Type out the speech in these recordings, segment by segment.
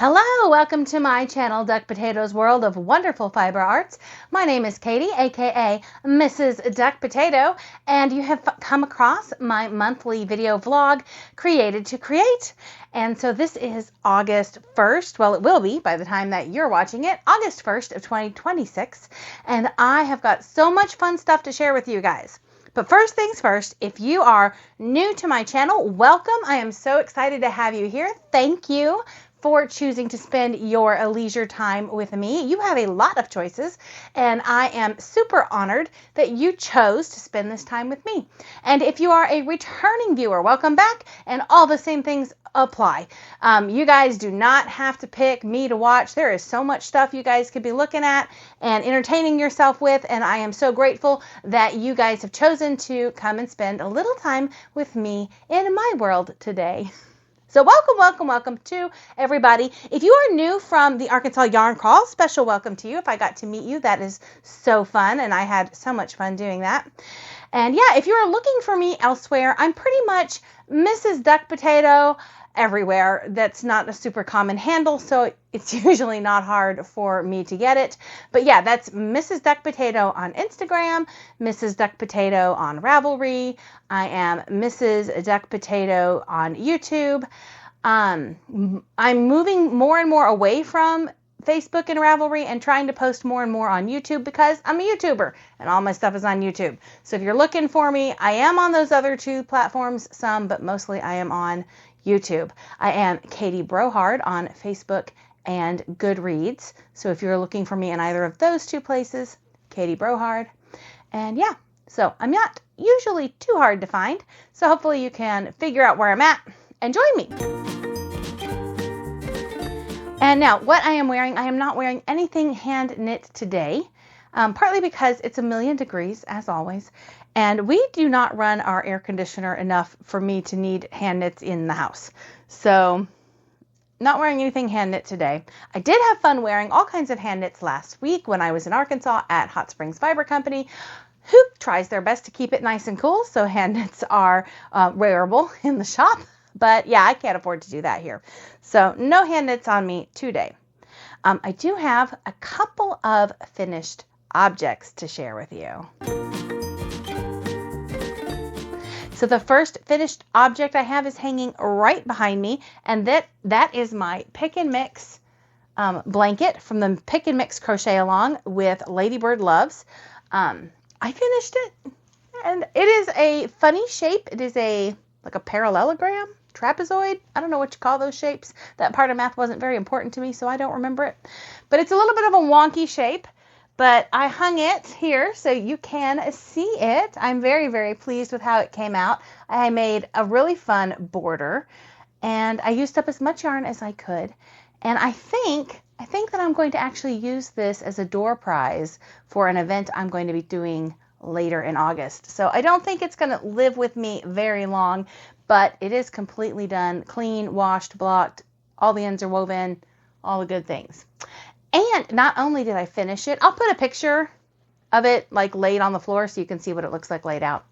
Hello, welcome to my channel, Duckpotatoe's World of Wonderful Fiber Arts. My name is Katie, aka Mrs. Duck Potato, and you have come across my monthly video vlog, Created to Create. And so this is August 1st, well it will be by the time that you're watching it, August 1st of 2026, and I have got so much fun stuff to share with you guys. But first things first, if you are new to my channel, welcome. I am so excited to have you here. Thank you for choosing to spend your leisure time with me. You have a lot of choices, and I am super honored that you chose to spend this time with me. And if you are a returning viewer, welcome back, and all the same things apply. You guys do not have to pick me to watch. There is so much stuff you guys could be looking at and entertaining yourself with, and I am so grateful that you guys have chosen to come and spend a little time with me in my world today. So welcome to everybody. If you are new from the Arkansas Yarn Crawl, special welcome to you. If I got to meet you, that is so fun, and I had so much fun doing that. And yeah, if you are looking for me elsewhere, I'm pretty much Mrs. Duck Potato everywhere. That's not a super common handle, so it's usually not hard for me to get it. But yeah, that's Mrs. Duck Potato on Instagram, Mrs. Duck Potato on Ravelry. I am Mrs. Duck Potato on YouTube. I'm moving more and more away from Facebook and Ravelry and trying to post more and more on YouTube because I'm a YouTuber and all my stuff is on YouTube. So if you're looking for me, I am on those other two platforms, some, but mostly I am on YouTube. I am Katie Brohard on Facebook and Goodreads. So if you're looking for me in either of those two places, Katie Brohard. And yeah, so I'm not usually too hard to find. So hopefully you can figure out where I'm at and join me. And now what I am wearing, I am not wearing anything hand knit today, partly because it's a million degrees as always. And we do not run our air conditioner enough for me to need hand knits in the house. So not wearing anything hand knit today. I did have fun wearing all kinds of hand knits last week when I was in Arkansas at Hot Springs Fiber Company, who tries their best to keep it nice and cool. So hand knits are wearable in the shop. But yeah, I can't afford to do that here. So no hand knits on me today. I do have a couple of finished objects to share with you. So the first finished object I have is hanging right behind me, and that is my Pick and Mix blanket from the Pick and Mix Crochet Along with Ladybird Loves. I finished it, and it is a funny shape. It is like a parallelogram, trapezoid. I don't know what you call those shapes. That part of math wasn't very important to me, so I don't remember it. But it's a little bit of a wonky shape. But I hung it here so you can see it. I'm very, very pleased with how it came out. I made a really fun border, and I used up as much yarn as I could. And I think that I'm going to actually use this as a door prize for an event I'm going to be doing later in August. So I don't think it's going to live with me very long, but it is completely done, clean, washed, blocked, all the ends are woven, all the good things. And not only did I finish it, I'll put a picture of it like laid on the floor so you can see what it looks like laid out.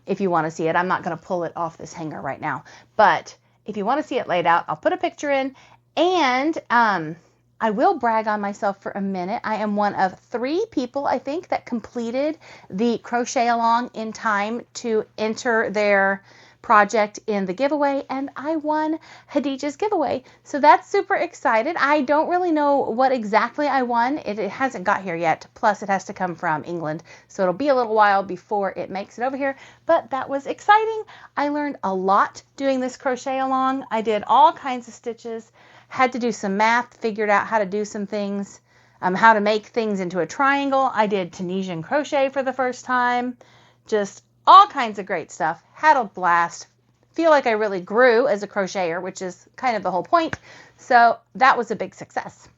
If you want to see it, I'm not going to pull it off this hanger right now. But if you want to see it laid out, I'll put a picture in. And I will brag on myself for a minute. I am one of 3 people, I think, that completed the crochet along in time to enter their project in the giveaway, and I won Hadijah's giveaway. So that's super excited. I don't really know what exactly I won. It hasn't got here yet. Plus it has to come from England. So it'll be a little while before it makes it over here, but that was exciting. I learned a lot doing this crochet along. I did all kinds of stitches, had to do some math, figured out how to do some things, how to make things into a triangle. I did Tunisian crochet for the first time. Just all kinds of great stuff. Had a blast. Feel like I really grew as a crocheter, which is kind of the whole point. So that was a big success.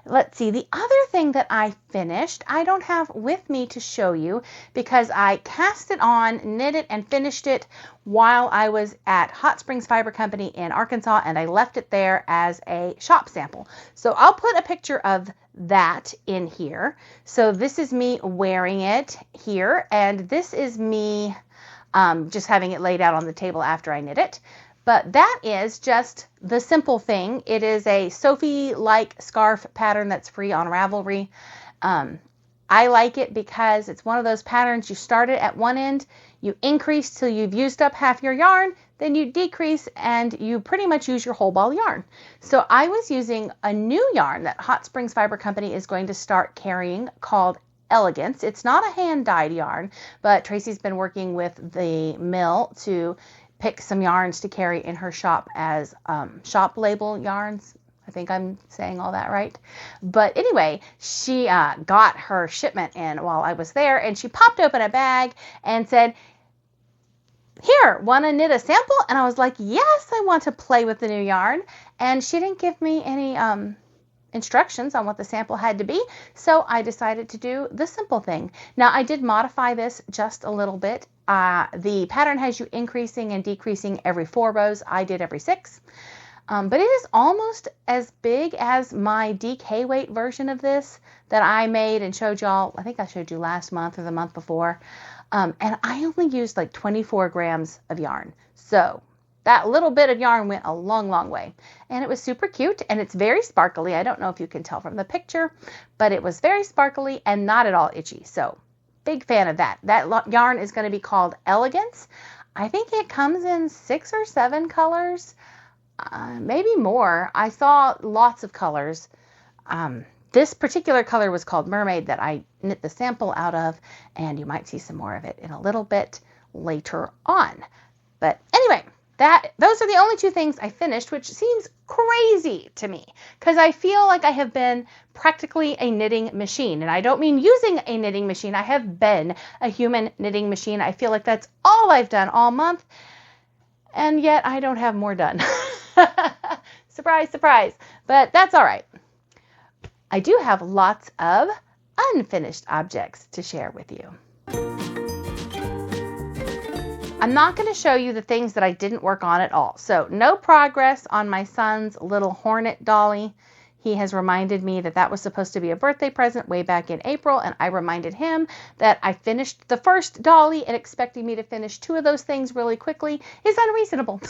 Let's see, the other thing that I finished, I don't have with me to show you because I cast it on, knit it, and finished it while I was at Hot Springs Fiber Company in Arkansas, and I left it there as a shop sample. So I'll put a picture of that in here. So this is me wearing it here, and this is me just having it laid out on the table after I knit it. But that is just the simple thing. It is a Sophie-like scarf pattern that's free on Ravelry. I like it because it's one of those patterns you start it at one end, you increase till you've used up half your yarn, then you decrease and you pretty much use your whole ball yarn. So I was using a new yarn that Hot Springs Fiber Company is going to start carrying called Elegance. It's not a hand-dyed yarn, but Tracy's been working with the mill to pick some yarns to carry in her shop as shop label yarns. I think I'm saying all that right. But anyway, she got her shipment in while I was there, and she popped open a bag and said, "Here, want to knit a sample?" And I was like, "Yes, I want to play with the new yarn." And she didn't give me any instructions on what the sample had to be, so I decided to do the simple thing. Now, I did modify this just a little bit. The pattern has you increasing and decreasing every 4 rows. I did every 6. But it is almost as big as my DK weight version of this that I made and showed y'all. I think I showed you last month or the month before. And I only used like 24 grams of yarn. So that little bit of yarn went a long, long way. And it was super cute and it's very sparkly. I don't know if you can tell from the picture, but it was very sparkly and not at all itchy. So big fan of that. That yarn is going to be called Elegance. I think it comes in 6 or 7 colors. Maybe more. I saw lots of colors. This particular color was called Mermaid that I knit the sample out of, and you might see some more of it in a little bit later on. But anyway, those are the only 2 things I finished, which seems crazy to me because I feel like I have been practically a knitting machine. And I don't mean using a knitting machine. I have been a human knitting machine. I feel like that's all I've done all month, and yet I don't have more done. Surprise, surprise. But that's all right. I do have lots of unfinished objects to share with you. I'm not going to show you the things that I didn't work on at all. So no progress on my son's little hornet dolly. He has reminded me that that was supposed to be a birthday present way back in April, and I reminded him that I finished the first dolly, and expecting me to finish 2 of those things really quickly is unreasonable.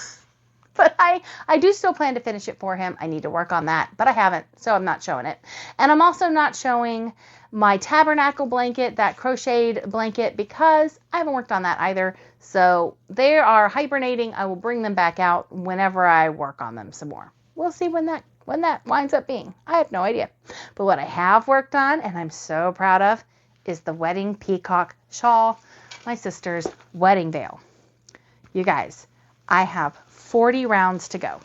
But I do still plan to finish it for him. I need to work on that, but I haven't, so I'm not showing it. And I'm also not showing my tabernacle blanket, that crocheted blanket, because I haven't worked on that either. So they are hibernating. I will bring them back out whenever I work on them some more. We'll see when that winds up being. I have no idea. But what I have worked on, and I'm so proud of, is the wedding peacock shawl, my sister's wedding veil. You guys, I have 40 rounds to go.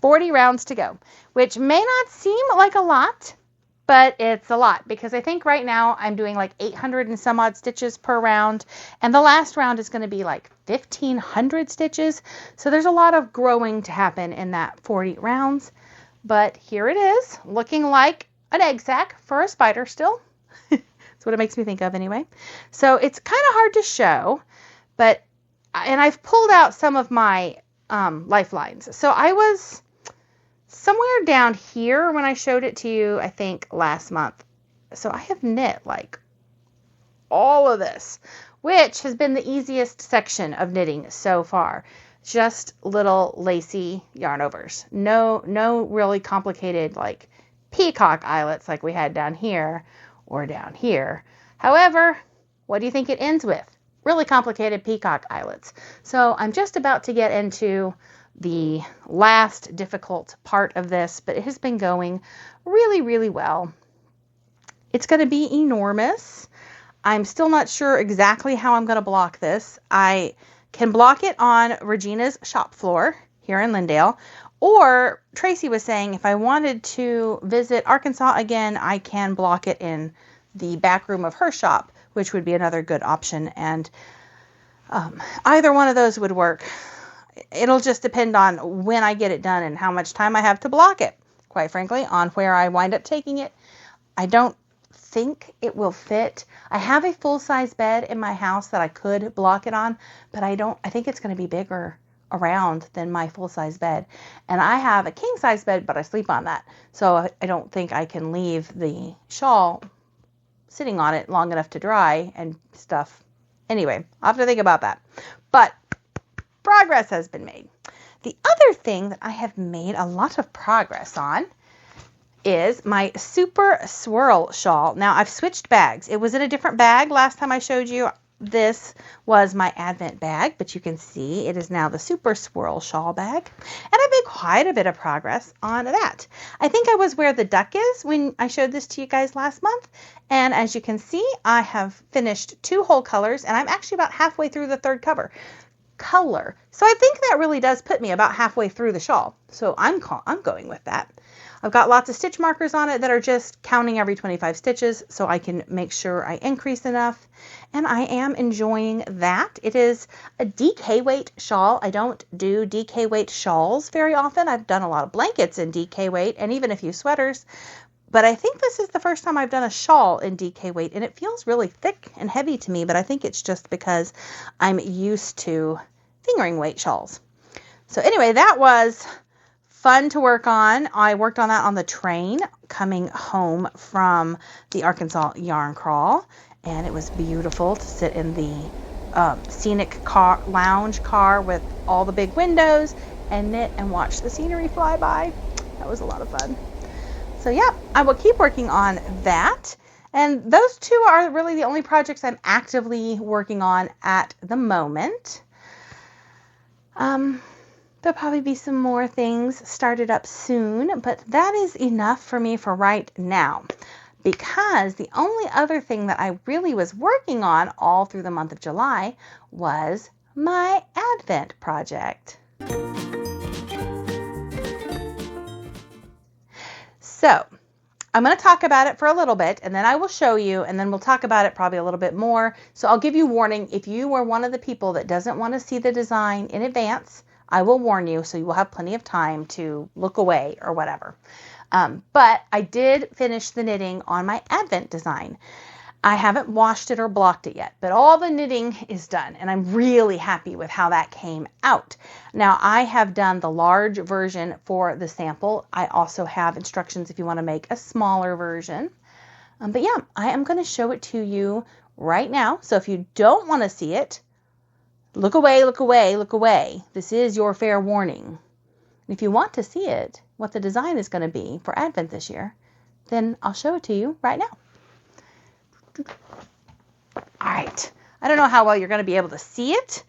40 rounds to go, which may not seem like a lot, but it's a lot because I think right now I'm doing like 800 and some odd stitches per round, and the last round is going to be like 1,500 stitches. So there's a lot of growing to happen in that 40 rounds, but here it is, looking like an egg sack for a spider still. That's what it makes me think of anyway. So it's kind of hard to show, and I've pulled out some of my lifelines. So I was somewhere down here when I showed it to you, I think last month. So I have knit like all of this, which has been the easiest section of knitting so far. Just little lacy yarn overs. No really complicated like peacock eyelets like we had down here or down here. However, what do you think it ends with? Really complicated peacock eyelets. So I'm just about to get into the last difficult part of this, but it has been going really, really well. It's going to be enormous. I'm still not sure exactly how I'm going to block this. I can block it on Regina's shop floor here in Lindale, or Tracy was saying if I wanted to visit Arkansas again, I can block it in the back room of her shop, which would be another good option. And either one of those would work. It'll just depend on when I get it done and how much time I have to block it, quite frankly, on where I wind up taking it. I don't think it will fit. I have a full-size bed in my house that I could block it on, but I think it's going to be bigger around than my full-size bed. And I have a king-size bed, but I sleep on that. So I don't think I can leave the shawl sitting on it long enough to dry and stuff. Anyway, I'll have to think about that. But progress has been made. The other thing that I have made a lot of progress on is my super swirl shawl. Now I've switched bags. It was in a different bag last time I showed you. This was my Advent bag, but you can see it is now the super swirl shawl bag. And I've made quite a bit of progress on that. I think I was where the duck is when I showed this to you guys last month. And as you can see, I have finished 2 whole colors, and I'm actually about halfway through the 3rd color. So I think that really does put me about halfway through the shawl. So I'm going with that. I've got lots of stitch markers on it that are just counting every 25 stitches so I can make sure I increase enough. And I am enjoying that. It is a DK weight shawl. I don't do DK weight shawls very often. I've done a lot of blankets in DK weight and even a few sweaters. But I think this is the first time I've done a shawl in DK weight, and it feels really thick and heavy to me, but I think it's just because I'm used to fingering weight shawls. So anyway, that was fun to work on. I worked on that on the train coming home from the Arkansas Yarn Crawl, and it was beautiful to sit in the scenic lounge car with all the big windows and knit and watch the scenery fly by. That was a lot of fun. So yeah, I will keep working on that. And those 2 are really the only projects I'm actively working on at the moment. There'll probably be some more things started up soon, but that is enough for me for right now, because the only other thing that I really was working on all through the month of July was my Advent project. So I'm going to talk about it for a little bit, and then I will show you, and then we'll talk about it probably a little bit more. So I'll give you warning. If you are one of the people that doesn't want to see the design in advance, I will warn you, so you will have plenty of time to look away or whatever. But I did finish the knitting on my Advent design. I haven't washed it or blocked it yet, but all the knitting is done, and I'm really happy with how that came out. Now, I have done the large version for the sample. I also have instructions if you want to make a smaller version. But yeah, I am going to show it to you right now. So if you don't want to see it, look away, look away, look away. This is your fair warning. If you want to see it, what the design is going to be for Advent this year, then I'll show it to you right now. All right. I don't know how well you're going to be able to see it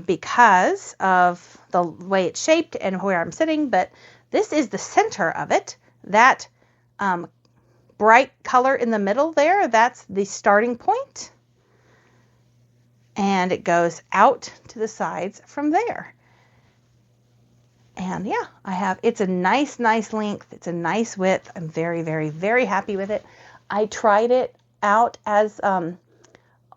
because of the way it's shaped and where I'm sitting, but this is the center of it. That bright color in the middle there, that's the starting point. And it goes out to the sides from there. And yeah, it's a nice length. It's a nice width. I'm very, very, very happy with it. I tried it out as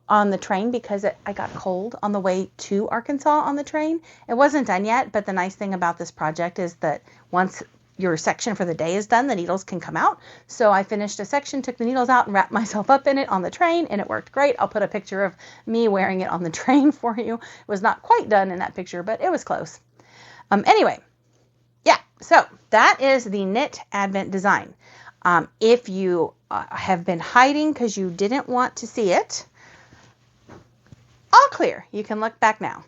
on the train because I got cold on the way to Arkansas on the train. It wasn't done yet, but the nice thing about this project is that once your section for the day is done, the needles can come out. So I finished a section, took the needles out, and wrapped myself up in it on the train, and it worked great. I'll put a picture of me wearing it on the train for you. It was not quite done in that picture, but it was close. Anyway, yeah, so that is the knit Advent design. If you have been hiding because you didn't want to see it, all clear. You can look back now.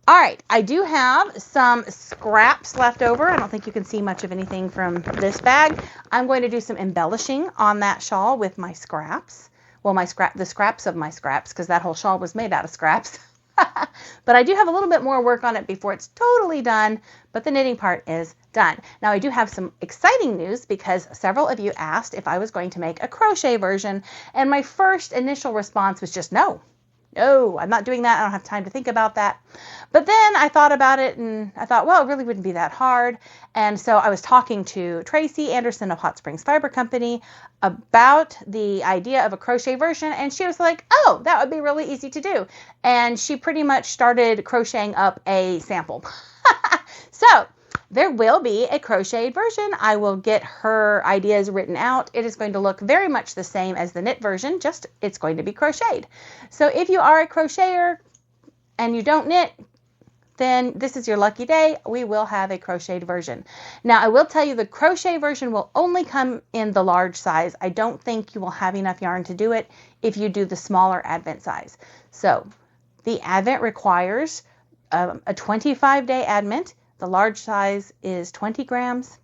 All right, I do have some scraps left over. I don't think you can see much of anything from this bag. I'm going to do some embellishing on that shawl with my scraps. Well, the scraps of my scraps, because that whole shawl was made out of scraps. But I do have a little bit more work on it before it's totally done, but the knitting part is done. Now, I do have some exciting news because several of you asked if I was going to make a crochet version, and my first initial response was just no, I'm not doing that. I don't have time to think about that. But then I thought about it and I thought, well, it really wouldn't be that hard. And so I was talking to Tracy Anderson of Hot Springs Fiber Company about the idea of a crochet version. And she was like, oh, that would be really easy to do. And she pretty much started crocheting up a sample. So there will be a crocheted version. I will get her ideas written out. It is going to look very much the same as the knit version, just it's going to be crocheted. So if you are a crocheter and you don't knit, then this is your lucky day. We will have a crocheted version. Now, I will tell you the crochet version will only come in the large size. I don't think you will have enough yarn to do it if you do the smaller Advent size. So the Advent requires a 25-day Advent. The large size is 20 grams,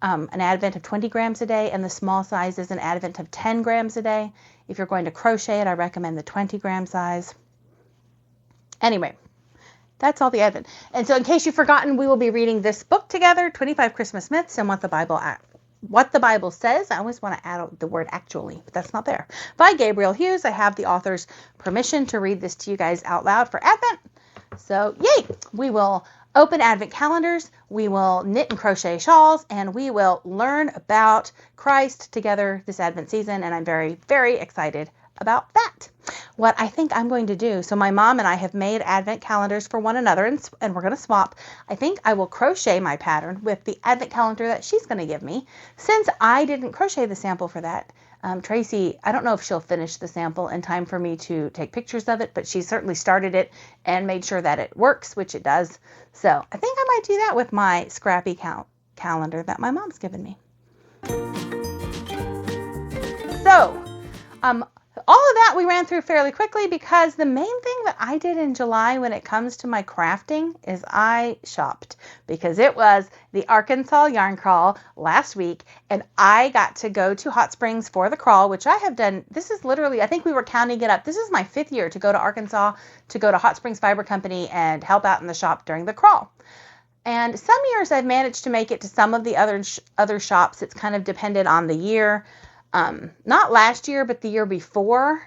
an advent of 20 grams a day, and the small size is an advent of 10 grams a day. If you're going to crochet it, I recommend the 20 gram size. Anyway, that's all the advent. And so in case you've forgotten, we will be reading this book together, 25 Christmas Myths and What the Bible Says. I always want to add the word actually, but that's not there. By Gabriel Hughes. I have the author's permission to read this to you guys out loud for Advent. So yay! We will open Advent calendars, we will knit and crochet shawls, and we will learn about Christ together this Advent season. And I'm very, very excited about that. What I think I'm going to do, so my mom and I have made Advent calendars for one another, and we're going to swap. I think I will crochet my pattern with the Advent calendar that she's going to give me. Since I didn't crochet the sample for that, Tracy, I don't know if she'll finish the sample in time for me to take pictures of it, but she certainly started it and made sure that it works, which it does. So I think I might do that with my scrappy calendar that my mom's given me. So, all of that we ran through fairly quickly because the main thing that I did in July when it comes to my crafting is I shopped, because it was the Arkansas yarn crawl last week and I got to go to Hot Springs for the crawl, which I have done. This is literally, I think we were counting it up. This is my 5th year to go to Arkansas, to go to Hot Springs Fiber Company and help out in the shop during the crawl. And some years I've managed to make it to some of the other shops. It's kind of depended on the year. Not last year, but the year before,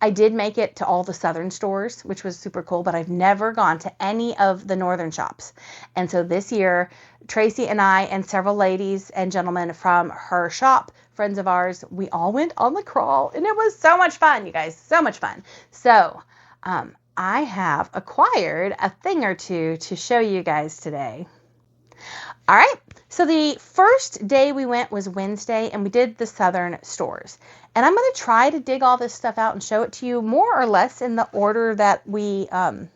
I did make it to all the southern stores, which was super cool, but I've never gone to any of the northern shops. And so this year, Tracy and I and several ladies and gentlemen from her shop, friends of ours, we all went on the crawl, and it was so much fun, you guys, so much fun. So, I have acquired a thing or two to show you guys today. All right, so the first day we went was Wednesday, and we did the southern stores. And I'm going to try to dig all this stuff out and show it to you more or less in the order that we did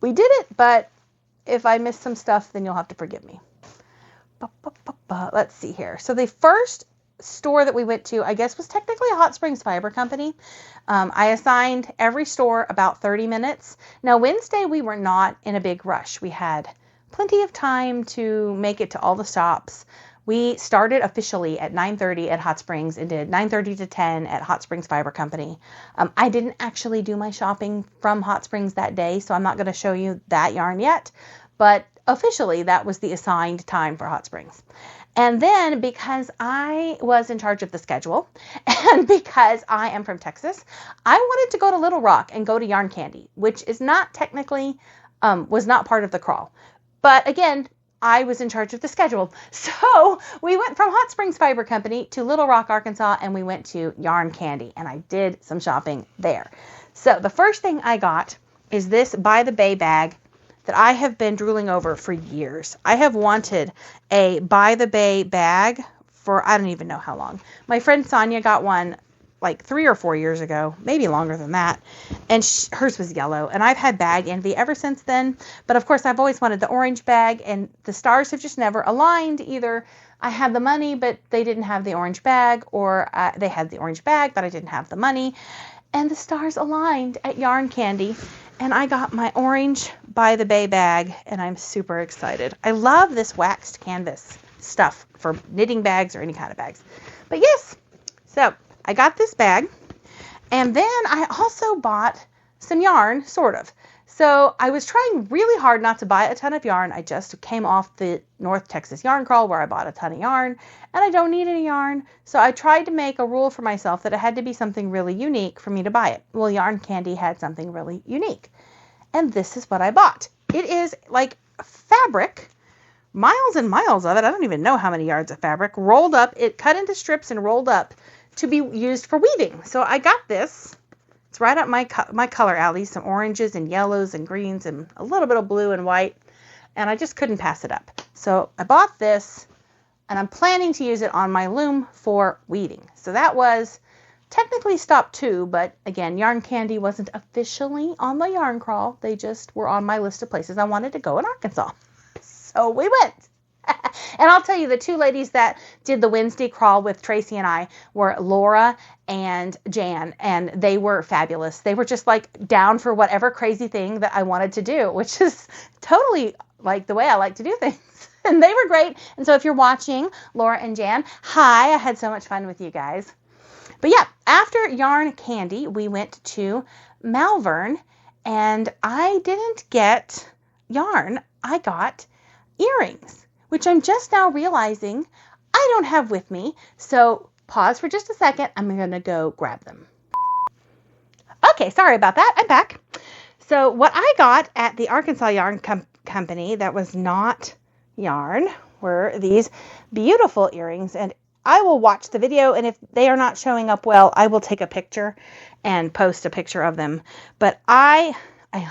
it, but if I miss some stuff, then you'll have to forgive me. Let's see here. So the first store that we went to, I guess, was technically a Hot Springs Fiber Company. I assigned every store about 30 minutes. Now, Wednesday, we were not in a big rush. We had plenty of time to make it to all the shops. We started officially at 9:30 at Hot Springs and did 9:30 to 10 at Hot Springs Fiber Company. I didn't actually do my shopping from Hot Springs that day, so I'm not going to show you that yarn yet, but officially that was the assigned time for Hot Springs. And then because I was in charge of the schedule and because I am from Texas, I wanted to go to Little Rock and go to Yarn Candy, which is not technically, was not part of the crawl. But again, I was in charge of the schedule. So we went from Hot Springs Fiber Company to Little Rock, Arkansas, and we went to Yarn Candy, and I did some shopping there. So the first thing I got is this By the Bay bag that I have been drooling over for years. I have wanted a By the Bay bag for I don't even know how long. My friend Sonia got one like 3 or 4 years ago, maybe longer than that, and hers was yellow, and I've had bag envy ever since then. But of course, I've always wanted the orange bag, and the stars have just never aligned. Either I had the money, but they didn't have the orange bag, or they had the orange bag, but I didn't have the money, and the stars aligned at Yarn Candy, and I got my orange By the Bay bag, and I'm super excited. I love this waxed canvas stuff for knitting bags or any kind of bags. But yes, so I got this bag, and then I also bought some yarn, sort of. So I was trying really hard not to buy a ton of yarn. I just came off the North Texas yarn crawl where I bought a ton of yarn, and I don't need any yarn. So I tried to make a rule for myself that it had to be something really unique for me to buy it. Well, Yarn Candy had something really unique, and this is what I bought. It is like fabric, miles and miles of it. I don't even know how many yards of fabric rolled up. It cut into strips and rolled up to be used for weaving. So I got this. It's right up my color alley, some oranges and yellows and greens and a little bit of blue and white, and I just couldn't pass it up. So I bought this, and I'm planning to use it on my loom for weaving. So that was technically stop 2, but again, Yarn Candy wasn't officially on the yarn crawl. They just were on my list of places I wanted to go in Arkansas. So we went. And I'll tell you, the 2 ladies that did the Wednesday crawl with Tracy and I were Laura and Jan, and they were fabulous. They were just like down for whatever crazy thing that I wanted to do, which is totally like the way I like to do things. And they were great. And so if you're watching, Laura and Jan, hi, I had so much fun with you guys. But yeah, after yarn candy, we went to Malvern, and I didn't get yarn. I got earrings, which I'm just now realizing I don't have with me. So pause for just a second. I'm going to go grab them. Okay, sorry about that. I'm back. So what I got at the Arkansas Yarn Company that was not yarn were these beautiful earrings, and I will watch the video, and if they are not showing up well, I will take a picture and post a picture of them. But I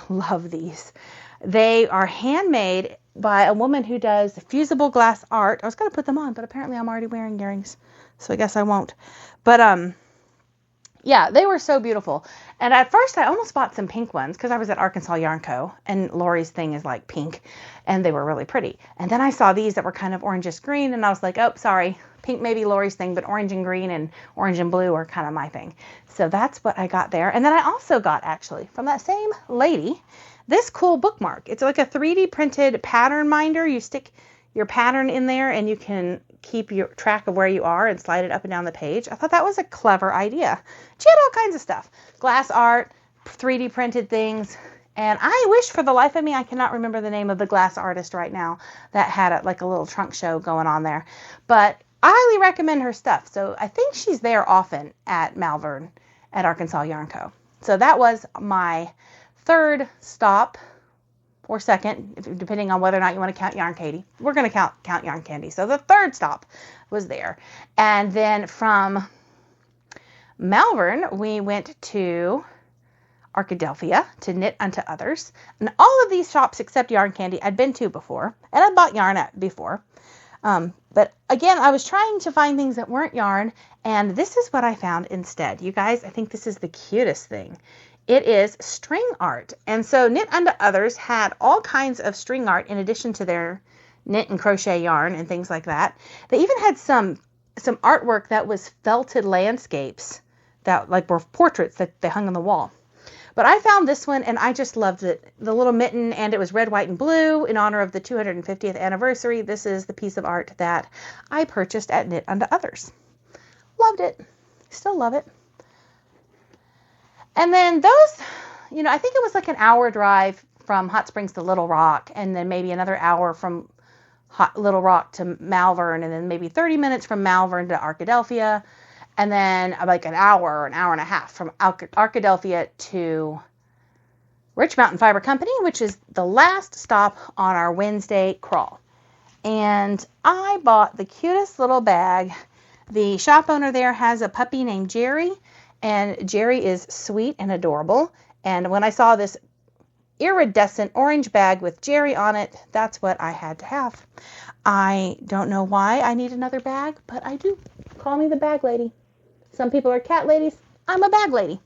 love these. They are handmade by a woman who does fusible glass art. I was going to put them on, but apparently I'm already wearing earrings, so I guess I won't. But yeah, they were so beautiful. And at first I almost bought some pink ones because I was at Arkansas Yarn Co. and Lori's thing is like pink, and they were really pretty. And then I saw these that were kind of orangish green, and I was like, oh, sorry, pink may be Lori's thing, but orange and green and orange and blue are kind of my thing. So that's what I got there. And then I also got, actually, from that same lady, this cool bookmark. It's like a 3D printed pattern minder. You stick your pattern in there and you can keep your track of where you are and slide it up and down the page. I thought that was a clever idea. She had all kinds of stuff. Glass art, 3D printed things. And I wish for the life of me, I cannot remember the name of the glass artist right now that had like a little trunk show going on there. But I highly recommend her stuff. So I think she's there often at Malvern at Arkansas Yarn Co. So that was my third stop, or second, depending on whether or not you want to count yarn candy. We're going to count yarn candy. So the third stop was there. And then from Malvern, we went to Arkadelphia to knit unto others. And all of these shops except yarn candy I'd been to before, and I bought yarn at before. But again, I was trying to find things that weren't yarn, and this is what I found instead. You guys, I think this is the cutest thing. It is string art. And so Knit Unto Others had all kinds of string art in addition to their knit and crochet yarn and things like that. They even had some artwork that was felted landscapes that like were portraits that they hung on the wall. But I found this one and I just loved it. The little mitten, and it was red, white, and blue in honor of the 250th anniversary. This is the piece of art that I purchased at Knit Unto Others. Loved it. Still love it. And then those, I think it was like an hour drive from Hot Springs to Little Rock, and then maybe another hour from Little Rock to Malvern, and then maybe 30 minutes from Malvern to Arkadelphia, and then like an hour and a half from Arkadelphia to Rich Mountain Fiber Company, which is the last stop on our Wednesday crawl. And I bought the cutest little bag. The shop owner there has a puppy named Jerry, and Jerry is sweet and adorable. And when I saw this iridescent orange bag with Jerry on it, that's what I had to have. I don't know why I need another bag, but I do. Call me the bag lady. Some people are cat ladies. I'm a bag lady.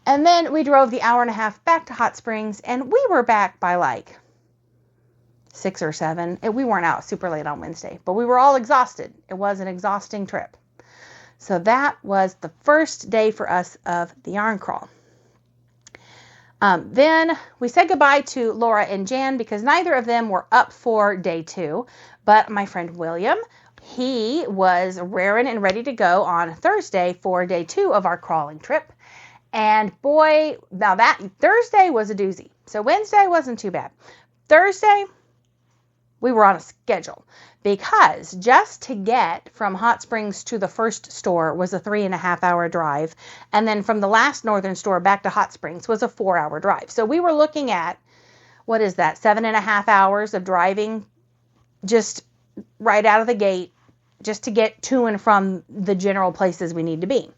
And then we drove the hour and a half back to Hot Springs, and we were back by like 6 or 7. We weren't out super late on Wednesday, but we were all exhausted. It was an exhausting trip. So that was the first day for us of the yarn crawl. Then we said goodbye to Laura and Jan because neither of them were up for day 2. But my friend William, he was raring and ready to go on Thursday for day 2 of our crawling trip. And boy, now that Thursday was a doozy. So Wednesday wasn't too bad. Thursday, we were on a schedule because just to get from Hot Springs to the first store was a 3.5-hour drive. And then from the last northern store back to Hot Springs was a 4-hour drive. So we were looking at, 7.5 hours of driving just right out of the gate just to get to and from the general places we need to be.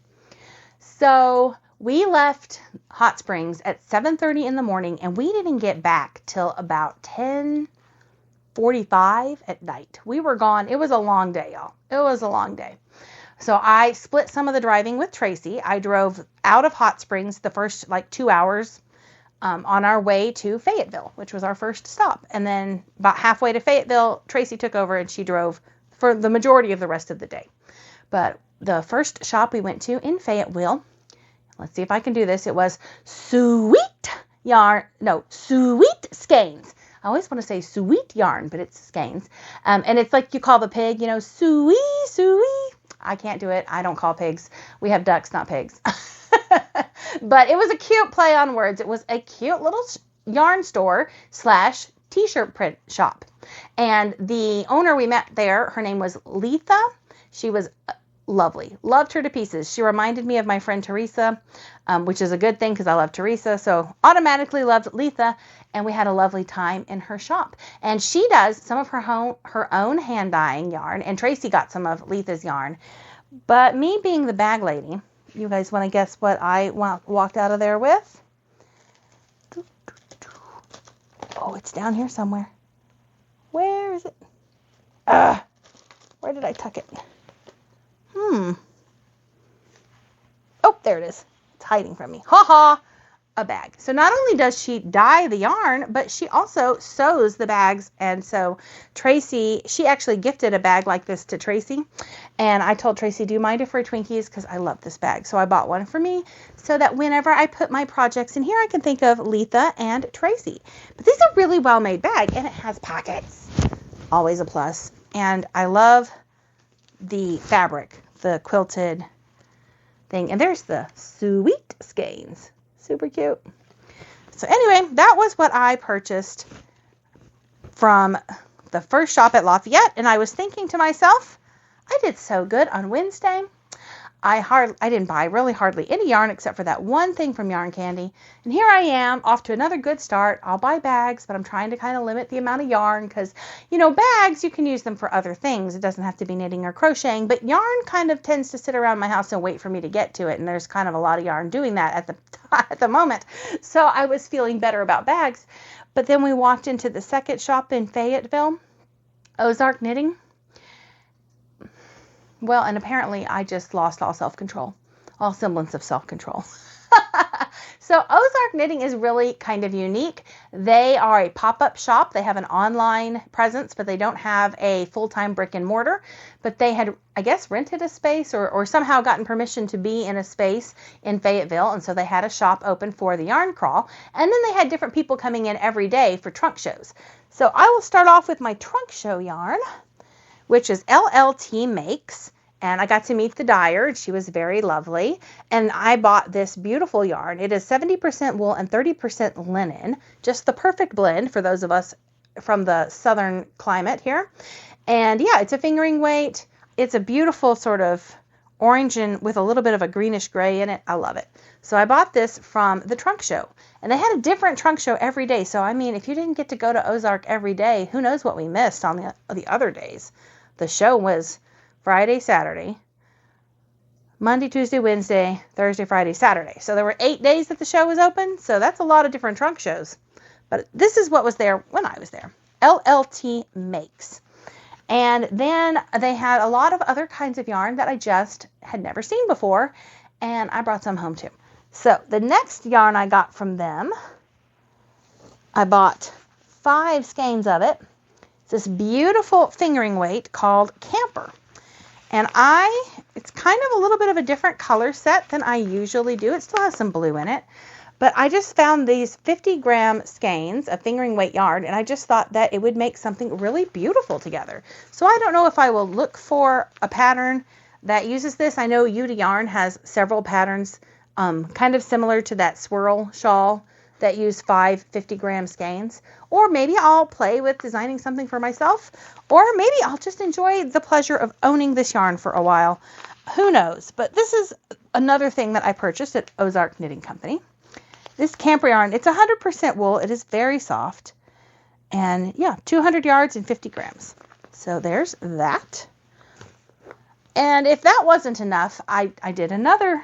So we left Hot Springs at 7:30 in the morning, and we didn't get back till about 10:45 at night. We were gone. It was a long day, y'all. It was a long day. So I split some of the driving with Tracy. I drove out of Hot Springs the first 2 hours on our way to Fayetteville, which was our first stop. And then about halfway to Fayetteville, Tracy took over and she drove for the majority of the rest of the day. But the first shop we went to in Fayetteville, let's see if I can do this. It was Sweet Skeins. I always want to say sweet yarn, but it's skeins. And it's like you call the pig, you know, suey, suey. I can't do it. I don't call pigs. We have ducks, not pigs. But it was a cute play on words. It was a cute little yarn store / t-shirt print shop. And the owner we met there, her name was Letha. She was lovely. Loved her to pieces. She reminded me of my friend Teresa, which is a good thing because I love Teresa. So automatically loved Letha. And we had a lovely time in her shop. And she does some of her own hand dyeing yarn. And Tracy got some of Letha's yarn. But me being the bag lady, you guys want to guess what I walked out of there with? Oh, it's down here somewhere. Where is it? Where did I tuck it? Oh, there it is. It's hiding from me. Ha ha! A bag. So not only does she dye the yarn, but she also sews the bags. And so Tracy, she actually gifted a bag like this to Tracy. And I told Tracy, do you mind if we're Twinkies? Because I love this bag. So I bought one for me so that whenever I put my projects in here, I can think of Letha and Tracy. But this is a really well-made bag, and it has pockets. Always a plus. And I love the fabric, the quilted thing. And there's the sweet skeins. Super cute. So anyway, that was what I purchased from the first shop at Lafayette. And I was thinking to myself, I did so good on Wednesday. I didn't buy really hardly any yarn except for that one thing from Yarn Candy. And here I am off to another good start. I'll buy bags, but I'm trying to kind of limit the amount of yarn because, you know, bags, you can use them for other things. It doesn't have to be knitting or crocheting, but yarn kind of tends to sit around my house and wait for me to get to it. And there's kind of a lot of yarn doing that at the moment. So I was feeling better about bags. But then we walked into the second shop in Fayetteville, Ozark Knitting. Well, and apparently I just lost all self-control, all semblance of self-control. So Ozark Knitting is really kind of unique. They are a pop-up shop. They have an online presence, but they don't have a full-time brick and mortar. But they had, I guess, rented a space or somehow gotten permission to be in a space in Fayetteville. And so they had a shop open for the yarn crawl. And then they had different people coming in every day for trunk shows. So I will start off with my trunk show yarn, which is LLT Makes. And I got to meet the dyer. She was very lovely. And I bought this beautiful yarn. It is 70% wool and 30% linen. Just the perfect blend for those of us from the southern climate here. And yeah, it's a fingering weight. It's a beautiful sort of orange and with a little bit of a greenish gray in it. I love it. So I bought this from the trunk show. And they had a different trunk show every day. So I mean, if you didn't get to go to Ozark every day, who knows what we missed on the other days. The show was Friday, Saturday, Monday, Tuesday, Wednesday, Thursday, Friday, Saturday. So there were 8 days that the show was open. So that's a lot of different trunk shows. But this is what was there when I was there. LLT Makes. And then they had a lot of other kinds of yarn that I just had never seen before. And I brought some home too. So the next yarn I got from them, I bought 5 skeins of it. It's this beautiful fingering weight called Camper. And it's kind of a little bit of a different color set than I usually do. It still has some blue in it. But I just found these 50-gram skeins of fingering weight yarn, and I just thought that it would make something really beautiful together. So I don't know if I will look for a pattern that uses this. I know Uta Yarn has several patterns kind of similar to that swirl shawl that use 5 50-gram skeins. Or maybe I'll play with designing something for myself. Or maybe I'll just enjoy the pleasure of owning this yarn for a while. Who knows? But this is another thing that I purchased at Ozark Knitting Company. This Camper yarn, it's 100% wool. It is very soft. And yeah, 200 yards and 50 grams. So there's that. And if that wasn't enough, I did another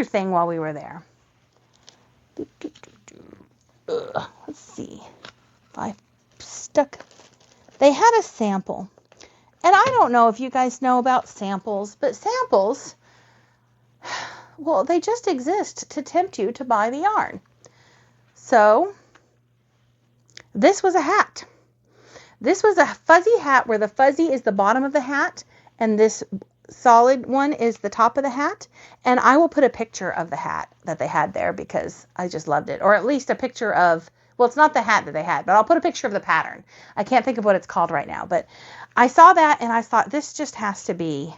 thing while we were there. Let's see if I stuck. They had a sample. And I don't know if you guys know about samples, but samples, well, they just exist to tempt you to buy the yarn. So this was a hat. This was a fuzzy hat where the fuzzy is the bottom of the hat and this solid one is the top of the hat. And I will put a picture of the hat that they had there because I just loved it. Or at least a picture of, Well, it's not the hat that they had, but I'll put a picture of the pattern. I can't think of what it's called right now, but I saw that and I thought this has to be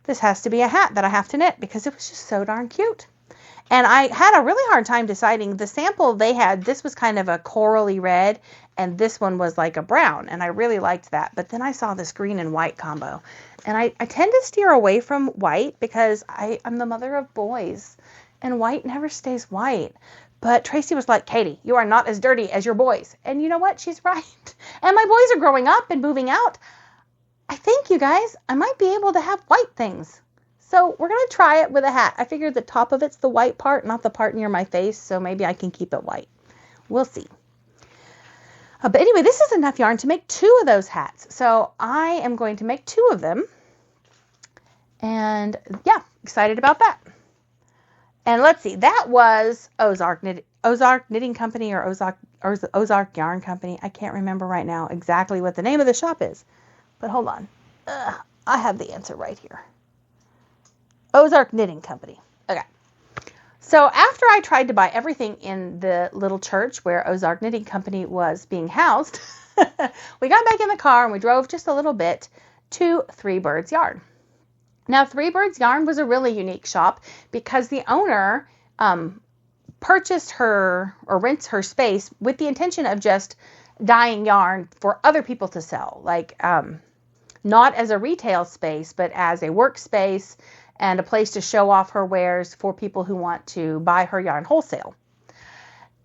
a hat that I have to knit because it was just so darn cute. And I had a really hard time deciding. The sample they had, this was kind of a corally red, and this one was like a brown, and I really liked that. But then I saw this green and white combo, and I tend to steer away from white because I'm the mother of boys, and white never stays white. But Tracy was like, Katie, you are not as dirty as your boys. And you know what? She's right. And my boys are growing up and moving out. I think, you guys, I might be able to have white things. So we're going to try it with a hat. I figured the top of it's the white part, not the part near my face, so maybe I can keep it white. We'll see. But anyway, this is enough yarn to make 2 of those hats. So I am going to make 2 of them. And yeah, excited about that. And let's see, that was Ozark Knitting Company or Ozark Yarn Company. I can't remember right now exactly what the name of the shop is. But hold on. I have the answer right here. Ozark Knitting Company. Okay. So after I tried to buy everything in the little church where Ozark Knitting Company was being housed, we got back in the car and we drove just a little bit to Three Birds Yarn. Now, Three Birds Yarn was a really unique shop because the owner purchased her or rents her space with the intention of just dyeing yarn for other people to sell, like not as a retail space, but as a workspace and a place to show off her wares for people who want to buy her yarn wholesale.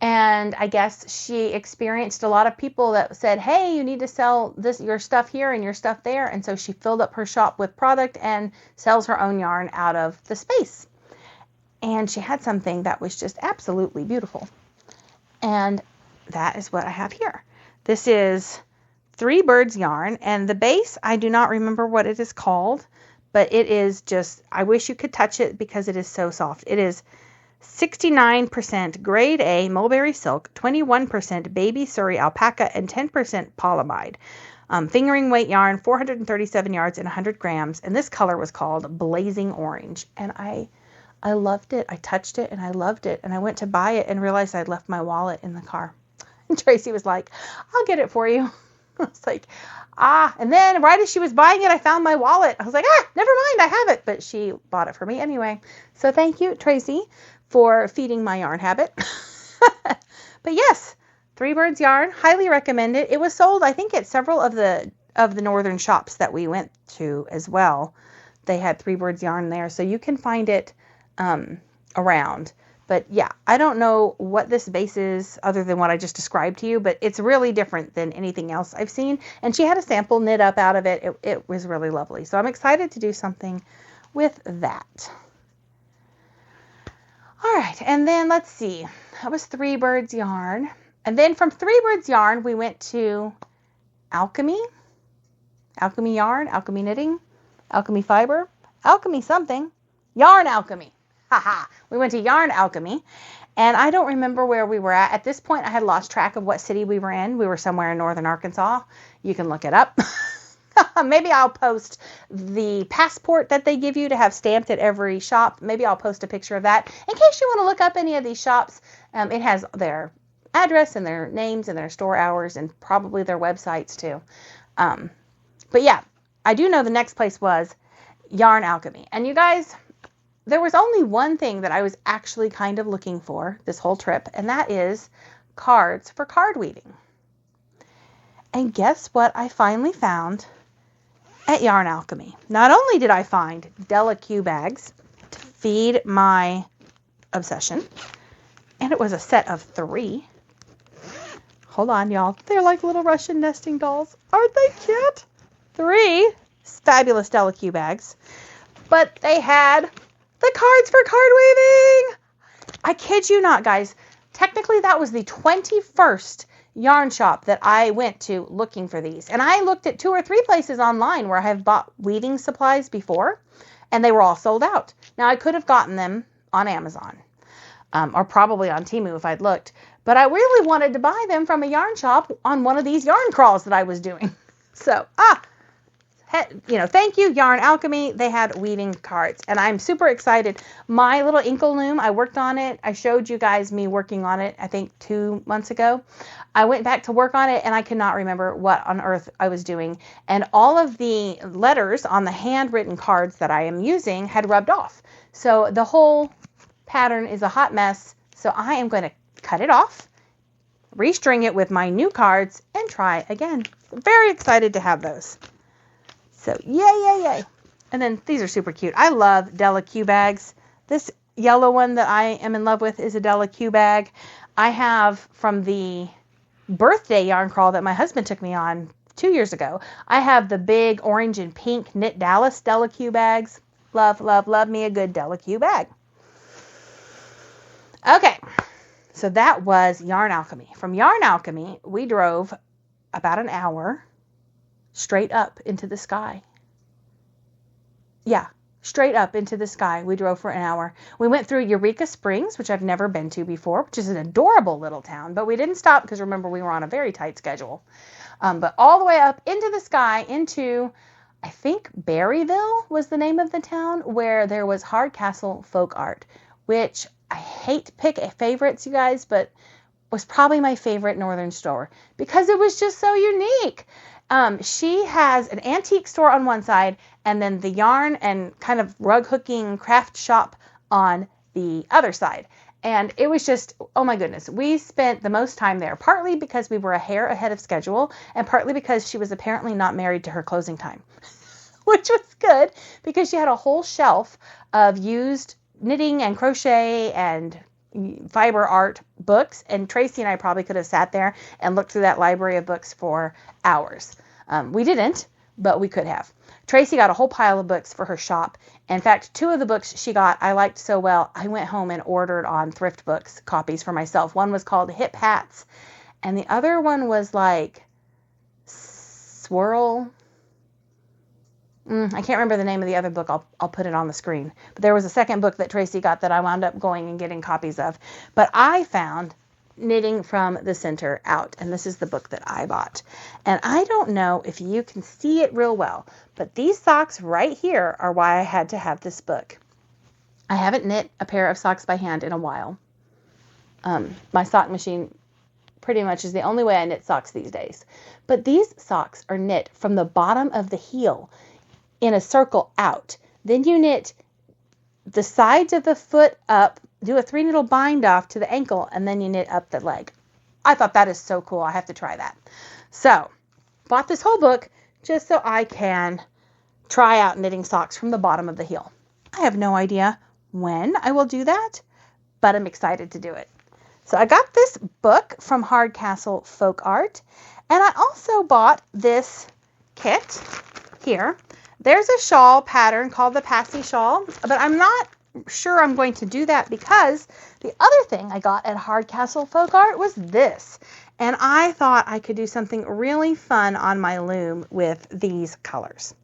And I guess she experienced a lot of people that said, hey, you need to sell your stuff here and your stuff there. And so she filled up her shop with product and sells her own yarn out of the space. And she had something that was just absolutely beautiful. And that is what I have here. This is Three Birds yarn, and the base, I do not remember what it is called, but it is just, I wish you could touch it because it is so soft. It is 69% grade A mulberry silk, 21% baby Surrey alpaca, and 10% polyamide. Fingering weight yarn, 437 yards and 100 grams, and this color was called Blazing Orange. And I loved it. I touched it and I loved it, and I went to buy it and realized I'd left my wallet in the car. And Tracy was like, I'll get it for you. I was like, and then right as she was buying it, I found my wallet. I was like, never mind, I have it. But she bought it for me anyway. So thank you, Tracy, for feeding my yarn habit. But yes, Three Birds yarn, highly recommend it. It was sold, I think, at several of the northern shops that we went to as well. They had Three Birds yarn there, so you can find it around. But yeah, I don't know what this base is other than what I just described to you, but it's really different than anything else I've seen. And she had a sample knit up out of it. It was really lovely. So I'm excited to do something with that. All right, and then let's see. That was Three Birds yarn. And then from Three Birds yarn, we went to Alchemy yarn, Alchemy knitting, Alchemy fiber, Alchemy something, Yarn Alchemy. We went to Yarn Alchemy, and I don't remember where we were at. At this point, I had lost track of what city we were in. We were somewhere in northern Arkansas. You can look it up. Maybe I'll post the passport that they give you to have stamped at every shop. Maybe I'll post a picture of that. In case you want to look up any of these shops, it has their address and their names and their store hours and probably their websites too. But yeah, I do know the next place was Yarn Alchemy. And you guys, there was only one thing that I was actually kind of looking for this whole trip, and that is cards for card weaving. And guess what I finally found at Yarn Alchemy? Not only did I find Della Q bags to feed my obsession, and it was a set of 3. Hold on, y'all. They're like little Russian nesting dolls. Aren't they cute? 3 fabulous Della Q bags. But they had the cards for card weaving. I kid you not, guys. Technically, that was the 21st yarn shop that I went to looking for these. And I looked at 2 or 3 places online where I have bought weaving supplies before, and they were all sold out. Now, I could have gotten them on Amazon, or probably on Temu if I'd looked. But I really wanted to buy them from a yarn shop on one of these yarn crawls that I was doing. So, thank you, Yarn Alchemy. They had weaving cards, and I'm super excited. My little inkle loom, I worked on it. I showed you guys me working on it, I think 2 months ago. I went back to work on it, and I could not remember what on earth I was doing. And all of the letters on the handwritten cards that I am using had rubbed off. So the whole pattern is a hot mess. So I am going to cut it off, restring it with my new cards, and try again. Very excited to have those. So yay, yay, yay. And then these are super cute. I love Della Q bags. This yellow one that I am in love with is a Della Q bag. I have from the birthday yarn crawl that my husband took me on 2 years ago. I have the big orange and pink Knit Dallas Della Q bags. Love, love, love me a good Della Q bag. Okay, so that was Yarn Alchemy. From Yarn Alchemy, we drove about an hour straight up into the sky. Yeah, straight up into the sky. We drove for an hour. We went through Eureka Springs, which I've never been to before, which is an adorable little town. But we didn't stop because, remember, we were on a very tight schedule. But all the way up into the sky, into, I think, Berryville was the name of the town, where there was Hardcastle folk art, which I hate to pick favorites, you guys, but was probably my favorite northern store because it was just so unique. She has an antique store on one side and then the yarn and kind of rug hooking craft shop on the other side. And it was just, oh my goodness, we spent the most time there, partly because we were a hair ahead of schedule and partly because she was apparently not married to her closing time, which was good because she had a whole shelf of used knitting and crochet and fiber art books, and Tracy and I probably could have sat there and looked through that library of books for hours. We didn't, but we could have. Tracy got a whole pile of books for her shop. In fact, 2 of the books she got I liked so well, I went home and ordered on Thrift Books copies for myself. One was called Hip Hats, and the other one was like Swirl. I can't remember the name of the other book. I'll put it on the screen. But there was a second book that Tracy got that I wound up going and getting copies of. But I found Knitting from the Center Out, and this is the book that I bought. And I don't know if you can see it real well, but these socks right here are why I had to have this book. I haven't knit a pair of socks by hand in a while. My sock machine pretty much is the only way I knit socks these days. But these socks are knit from the bottom of the heel in a circle out. Then you knit the sides of the foot up, do a 3-needle bind off to the ankle, and then you knit up the leg. I thought that is so cool. I have to try that. So, bought this whole book just so I can try out knitting socks from the bottom of the heel. I have no idea when I will do that, but I'm excited to do it. So I got this book from Hardcastle Folk Art, and I also bought this kit here. There's a shawl pattern called the Passy Shawl, but I'm not sure I'm going to do that because the other thing I got at Hardcastle Folk Art was this. And I thought I could do something really fun on my loom with these colors.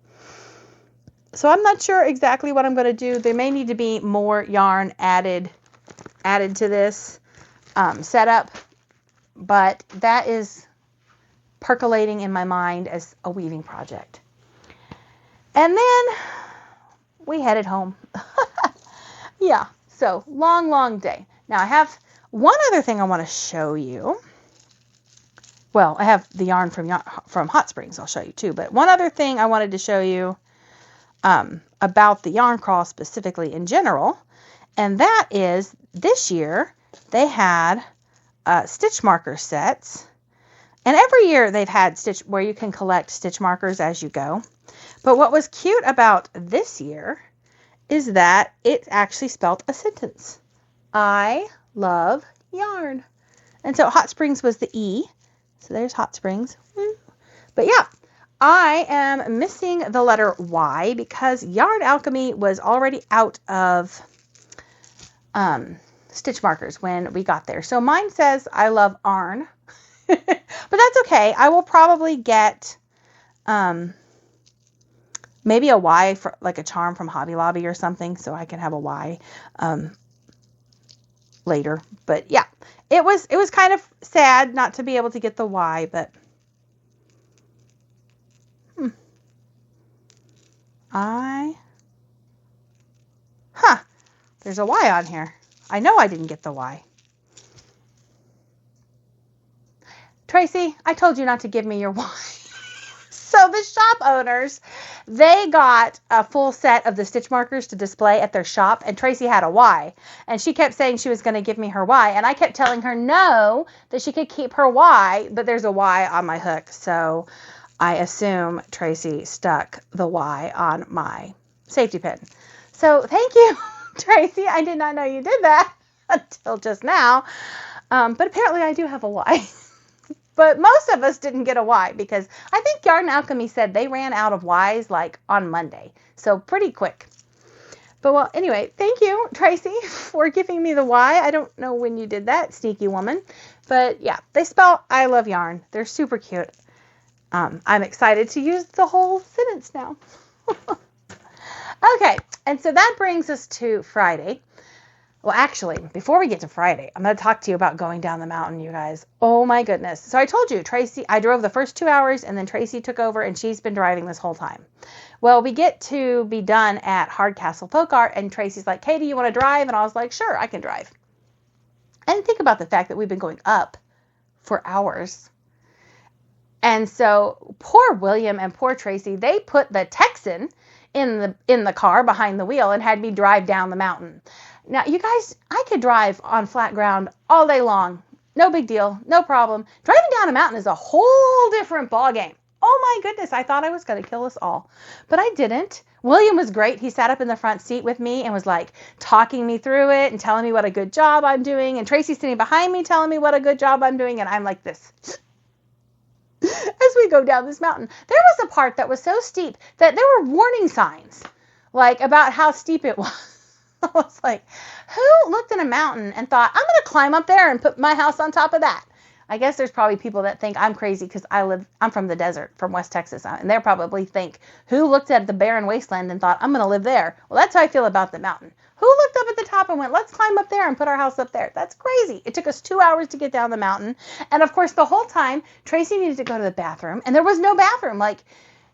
So I'm not sure exactly what I'm going to do. There may need to be more yarn added to this setup, but that is percolating in my mind as a weaving project. And then we headed home. Yeah, so long day. Now I have one other thing I want to show you. Well, I have the yarn from Hot Springs I'll show you too. But one other thing I wanted to show you about the yarn crawl specifically in general. And that is this year they had stitch marker sets. And every year they've had where you can collect stitch markers as you go. But what was cute about this year is that it actually spelled a sentence. I love yarn. And so Hot Springs was the E. So there's Hot Springs. But yeah, I am missing the letter Y because Yarn Alchemy was already out of stitch markers when we got there. So mine says I love Arn. But that's okay. I will probably get maybe a Y for like a charm from Hobby Lobby or something, so I can have a Y later. But yeah, it was kind of sad not to be able to get the Y, but There's a Y on here. I know I didn't get the Y. Tracy, I told you not to give me your Y. So the shop owners, they got a full set of the stitch markers to display at their shop, and Tracy had a Y. And she kept saying she was going to give me her Y, and I kept telling her no, that she could keep her Y, but there's a Y on my hook, so I assume Tracy stuck the Y on my safety pin. So thank you, Tracy. I did not know you did that until just now, but apparently I do have a Y. But most of us didn't get a Y because I think Yarn Alchemy said they ran out of Ys like on Monday. So pretty quick. But well, anyway, thank you, Tracy, for giving me the Y. I don't know when you did that, sneaky woman. But yeah, they spell I love yarn. They're super cute. I'm excited to use the whole sentence now. Okay, and so that brings us to Friday. Well, actually, before we get to Friday, I'm going to talk to you about going down the mountain, you guys. Oh my goodness. So I told you, Tracy, I drove the first 2 hours and then Tracy took over and she's been driving this whole time. Well, we get to be done at Hardcastle Folk Art and Tracy's like, Katie, you want to drive? And I was like, sure, I can drive. And think about the fact that we've been going up for hours. And so poor William and poor Tracy, they put the Texan in the car behind the wheel and had me drive down the mountain. Now, you guys, I could drive on flat ground all day long. No big deal. No problem. Driving down a mountain is a whole different ballgame. Oh my goodness, I thought I was going to kill us all. But I didn't. William was great. He sat up in the front seat with me and was like talking me through it and telling me what a good job I'm doing. And Tracy's sitting behind me telling me what a good job I'm doing. And I'm like this. As we go down this mountain, there was a part that was so steep that there were warning signs like about how steep it was. I was like, who looked at a mountain and thought, I'm going to climb up there and put my house on top of that? I guess there's probably people that think I'm crazy because I'm from the desert, from West Texas, and they'll probably think, who looked at the barren wasteland and thought, I'm going to live there? Well, that's how I feel about the mountain. Who looked up at the top and went, let's climb up there and put our house up there? That's crazy. It took us 2 hours to get down the mountain. And of course, the whole time, Tracy needed to go to the bathroom, and there was no bathroom. Like,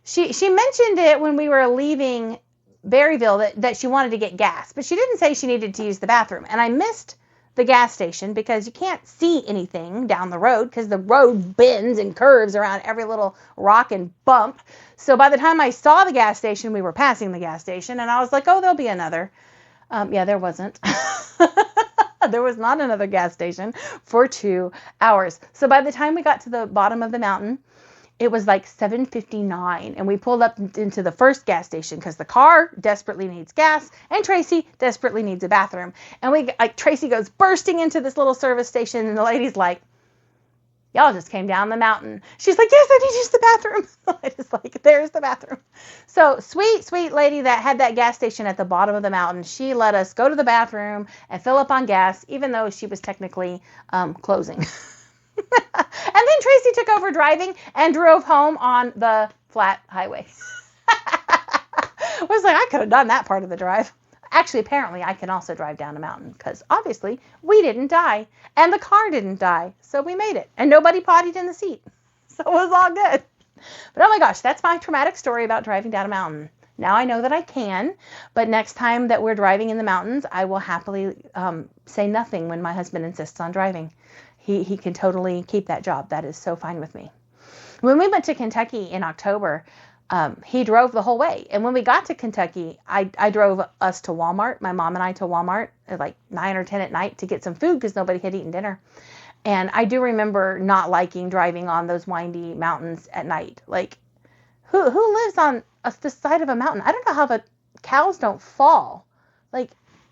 she mentioned it when we were leaving Berryville that she wanted to get gas, but she didn't say she needed to use the bathroom. And I missed the gas station because you can't see anything down the road because the road bends and curves around every little rock and bump. So by the time I saw the gas station, we were passing the gas station, and I was like, oh, there'll be another. Yeah, there wasn't. There was not another gas station for 2 hours. So by the time we got to the bottom of the mountain, it was like 7:59, and we pulled up into the first gas station because the car desperately needs gas, and Tracy desperately needs a bathroom. And Tracy goes bursting into this little service station, and the lady's like, y'all just came down the mountain. She's like, yes, I need to use the bathroom. I just like, there's the bathroom. So sweet, sweet lady that had that gas station at the bottom of the mountain, she let us go to the bathroom and fill up on gas, even though she was technically closing. And then Tracy took over driving and drove home on the flat highway. I was like, I could have done that part of the drive. Actually, apparently, I can also drive down a mountain because obviously we didn't die and the car didn't die. So we made it and nobody pottied in the seat. So it was all good. But oh my gosh, that's my traumatic story about driving down a mountain. Now I know that I can, but next time that we're driving in the mountains, I will happily say nothing when my husband insists on driving. He can totally keep that job. That is so fine with me. When we went to Kentucky in October, he drove the whole way. And when we got to Kentucky, I drove us to Walmart, my mom and I to Walmart at like 9 or 10 at night to get some food because nobody had eaten dinner. And I do remember not liking driving on those windy mountains at night. Like, who lives on the side of a mountain? I don't know how the cows don't fall. Like,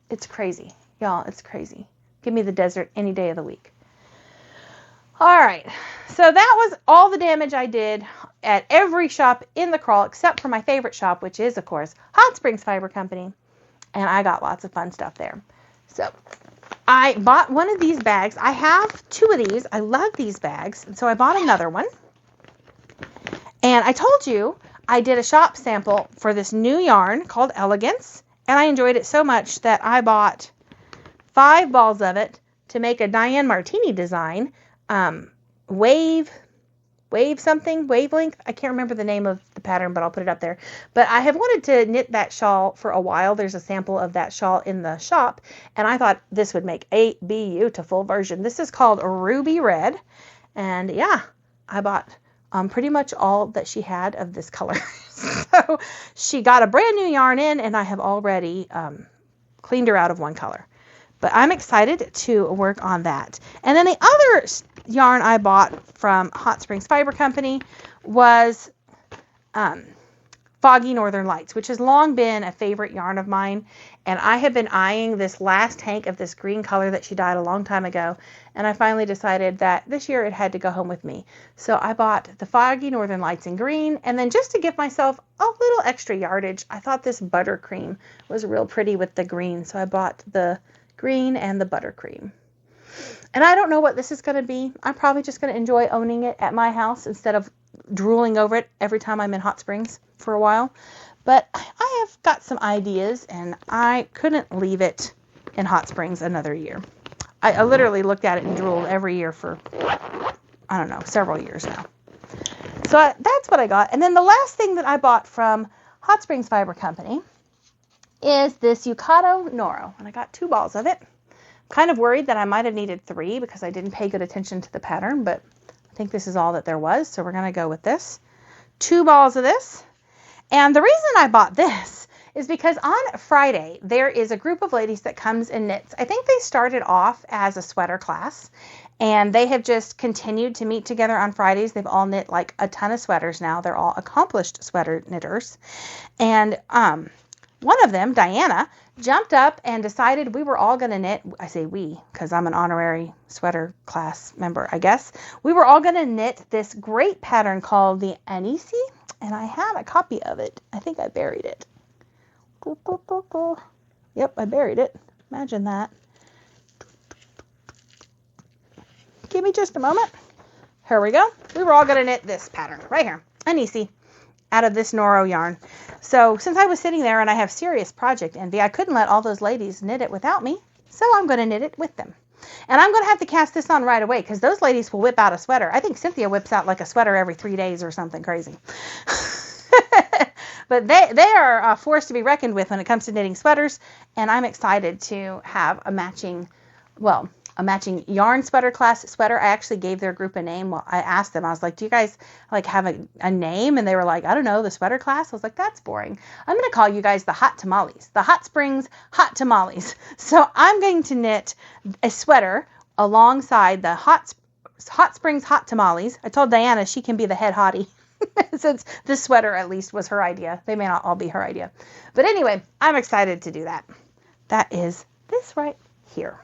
it's crazy. Y'all, it's crazy. Give me the desert any day of the week. All right, so that was all the damage I did at every shop in the crawl except for my favorite shop, which is, of course, Hot Springs Fiber Company. And I got lots of fun stuff there. So I bought one of these bags. I have 2 of these. I love these bags. And so I bought another one. And I told you I did a shop sample for this new yarn called Elegance. And I enjoyed it so much that I bought 5 balls of it to make a Diane Martini design. Wave wavelength. I can't remember the name of the pattern, but I'll put it up there. But I have wanted to knit that shawl for a while. There's a sample of that shawl in the shop, and I thought this would make a beautiful version. This is called Ruby Red, and yeah, I bought pretty much all that she had of this color. So she got a brand new yarn in, and I have already cleaned her out of one color. But I'm excited to work on that. And then the other yarn I bought from Hot Springs Fiber Company was Foggy Northern Lights, which has long been a favorite yarn of mine. And I have been eyeing this last hank of this green color that she dyed a long time ago. And I finally decided that this year it had to go home with me. So I bought the Foggy Northern Lights in green. And then just to give myself a little extra yardage, I thought this buttercream was real pretty with the green. So I bought the green and the buttercream. And I don't know what this is going to be. I'm probably just going to enjoy owning it at my house instead of drooling over it every time I'm in Hot Springs for a while. But I have got some ideas, and I couldn't leave it in Hot Springs another year. I literally looked at it and drooled every year for, I don't know, several years now. So that's what I got. And then the last thing that I bought from Hot Springs Fiber Company is this Yukata Noro, and I got 2 balls of it. I'm kind of worried that I might have needed 3 because I didn't pay good attention to the pattern, but I think this is all that there was, so we're going to go with this. 2 balls of this. And the reason I bought this is because on Friday, there is a group of ladies that comes and knits. I think they started off as a sweater class, and they have just continued to meet together on Fridays. They've all knit like a ton of sweaters now. They're all accomplished sweater knitters. And one of them, Diana, jumped up and decided we were all going to knit. I say we because I'm an honorary sweater class member, I guess. We were all going to knit this great pattern called the Anisi, and I have a copy of it. I think I buried it. Yep, I buried it. Imagine that. Give me just a moment. Here we go. We were all going to knit this pattern right here, Anisi, out of this Noro yarn. So since I was sitting there and I have serious project envy, I couldn't let all those ladies knit it without me. So I'm going to knit it with them. And I'm going to have to cast this on right away because those ladies will whip out a sweater. I think Cynthia whips out like a sweater every 3 days or something crazy. But they are a force to be reckoned with when it comes to knitting sweaters. And I'm excited to have a matching yarn sweater class sweater. I actually gave their group a name. Well, I asked them, I was like, do you guys like have a name? And they were like, I don't know, the sweater class. I was like, that's boring. I'm going to call you guys the Hot Tamales, the Hot Springs Hot Tamales. So I'm going to knit a sweater alongside the Hot Springs Hot Tamales. I told Diana she can be the head hottie. Since this sweater at least was her idea. They may not all be her idea. But anyway, I'm excited to do that. That is this right here.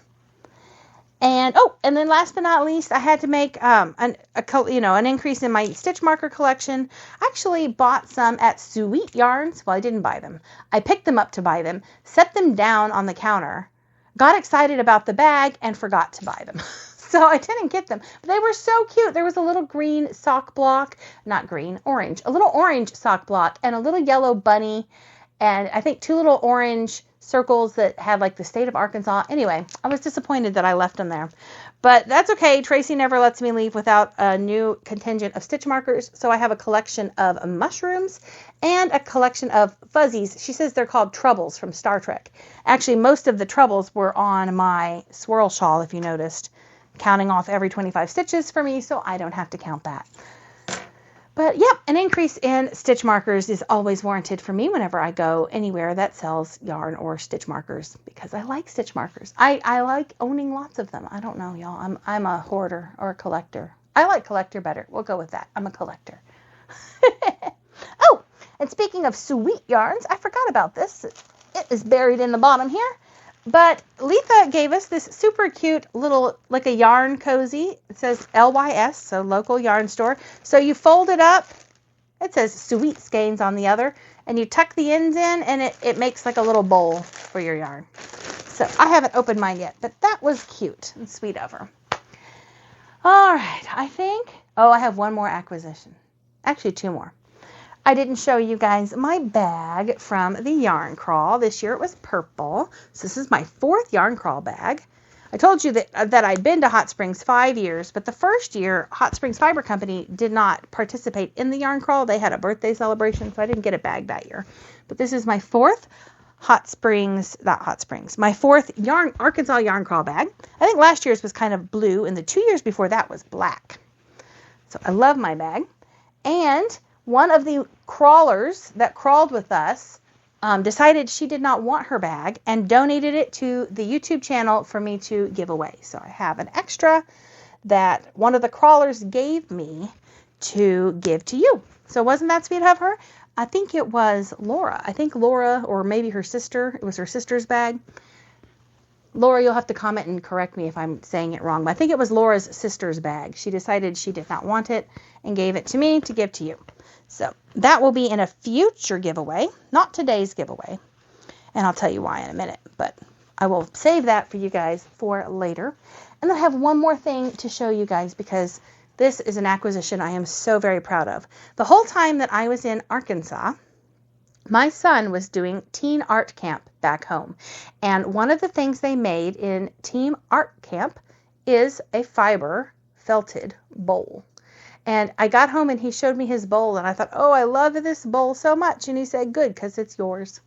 And and then last but not least, I had to make an increase in my stitch marker collection. I actually bought some at Sweet Yarns. Well, I didn't buy them. I picked them up to buy them, set them down on the counter, got excited about the bag, and forgot to buy them. So I didn't get them. But they were so cute. There was a little green sock block, orange, a little orange sock block, and a little yellow bunny, and I think 2 little orange circles that had like the state of Arkansas. Anyway, I was disappointed that I left them there. But that's okay. Tracy never lets me leave without a new contingent of stitch markers. So I have a collection of mushrooms and a collection of fuzzies. She says they're called troubles from Star Trek. Actually, most of the troubles were on my swirl shawl, if you noticed, counting off every 25 stitches for me, so I don't have to count that. But yep, an increase in stitch markers is always warranted for me whenever I go anywhere that sells yarn or stitch markers, because I like stitch markers. I like owning lots of them. I don't know, y'all. I'm a hoarder or a collector. I like collector better. We'll go with that. I'm a collector. Oh, and speaking of sweet yarns, I forgot about this. It is buried in the bottom here. But Letha gave us this super cute little, like a yarn cozy. It says LYS, so local yarn store. So you fold it up. It says sweet skeins on the other. And you tuck the ends in, and it makes like a little bowl for your yarn. So I haven't opened mine yet, but that was cute and sweet of her. All right, I think, I have one more acquisition. Actually, 2 more. I didn't show you guys my bag from the Yarn Crawl. This year it was purple. So this is my 4th Yarn Crawl bag. I told you that I'd been to Hot Springs 5 years, but the first year, Hot Springs Fiber Company did not participate in the yarn crawl. They had a birthday celebration, so I didn't get a bag that year. But this is my fourth my fourth Arkansas yarn crawl bag. I think last year's was kind of blue, and the 2 years before that was black. So I love my bag. And one of the crawlers that crawled with us decided she did not want her bag and donated it to the YouTube channel for me to give away. So I have an extra that one of the crawlers gave me to give to you. So wasn't that sweet of her? I think it was Laura. I think Laura, or maybe her sister. It was her sister's bag. Laura, you'll have to comment and correct me if I'm saying it wrong. But I think it was Laura's sister's bag. She decided she did not want it and gave it to me to give to you. So that will be in a future giveaway, not today's giveaway. And I'll tell you why in a minute. But I will save that for you guys for later. And I have one more thing to show you guys because this is an acquisition I am so very proud of. The whole time that I was in Arkansas, my son was doing teen art camp back home. And one of the things they made in teen art camp is a fiber felted bowl. And I got home and he showed me his bowl and I thought, oh, I love this bowl so much. And he said, good, because it's yours.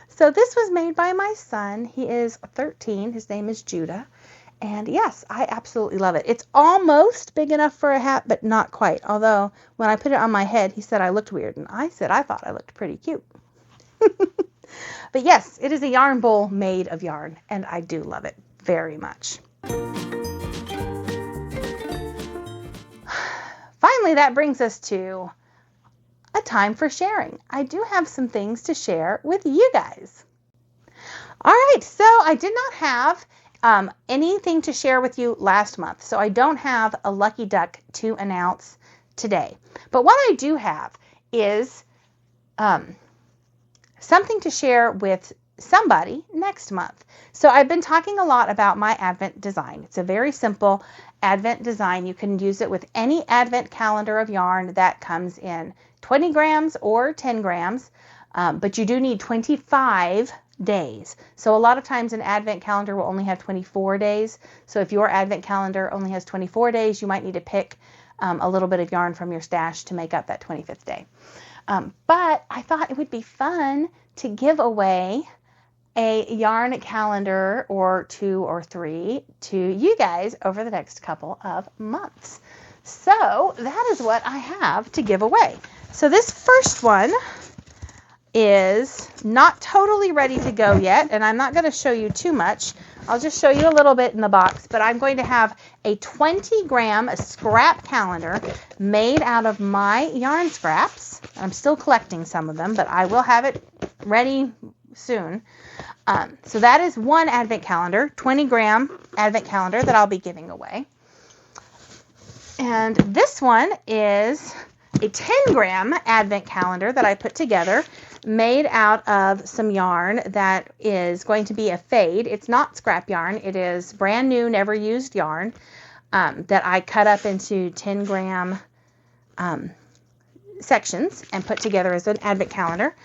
So this was made by my son. He is 13. His name is Judah. And yes, I absolutely love it. It's almost big enough for a hat, but not quite. Although when I put it on my head, he said I looked weird. And I said I thought I looked pretty cute. But yes, it is a yarn bowl made of yarn. And I do love it very much. Finally, that brings us to a time for sharing. I do have some things to share with you guys. All right, so I did not have anything to share with you last month, so I don't have a lucky duck to announce today. But what I do have is something to share with somebody next month. So I've been talking a lot about my Advent design. It's a very simple Advent design. You can use it with any Advent calendar of yarn that comes in 20 grams or 10 grams, but you do need 25 days. So a lot of times an Advent calendar will only have 24 days. So if your Advent calendar only has 24 days, you might need to pick a little bit of yarn from your stash to make up that 25th day. But I thought it would be fun to give away a yarn calendar or 2 or 3 to you guys over the next couple of months. So that is what I have to give away. So this first one is not totally ready to go yet, and I'm not going to show you too much. I'll just show you a little bit in the box, but I'm going to have a 20-gram scrap calendar made out of my yarn scraps. I'm still collecting some of them, but I will have it ready soon. So that is one Advent calendar, 20-gram Advent calendar that I'll be giving away. And this one is a 10-gram Advent calendar that I put together, made out of some yarn that is going to be a fade. It's not scrap yarn. It is brand new, never used yarn that I cut up into 10-gram sections and put together as an Advent calendar.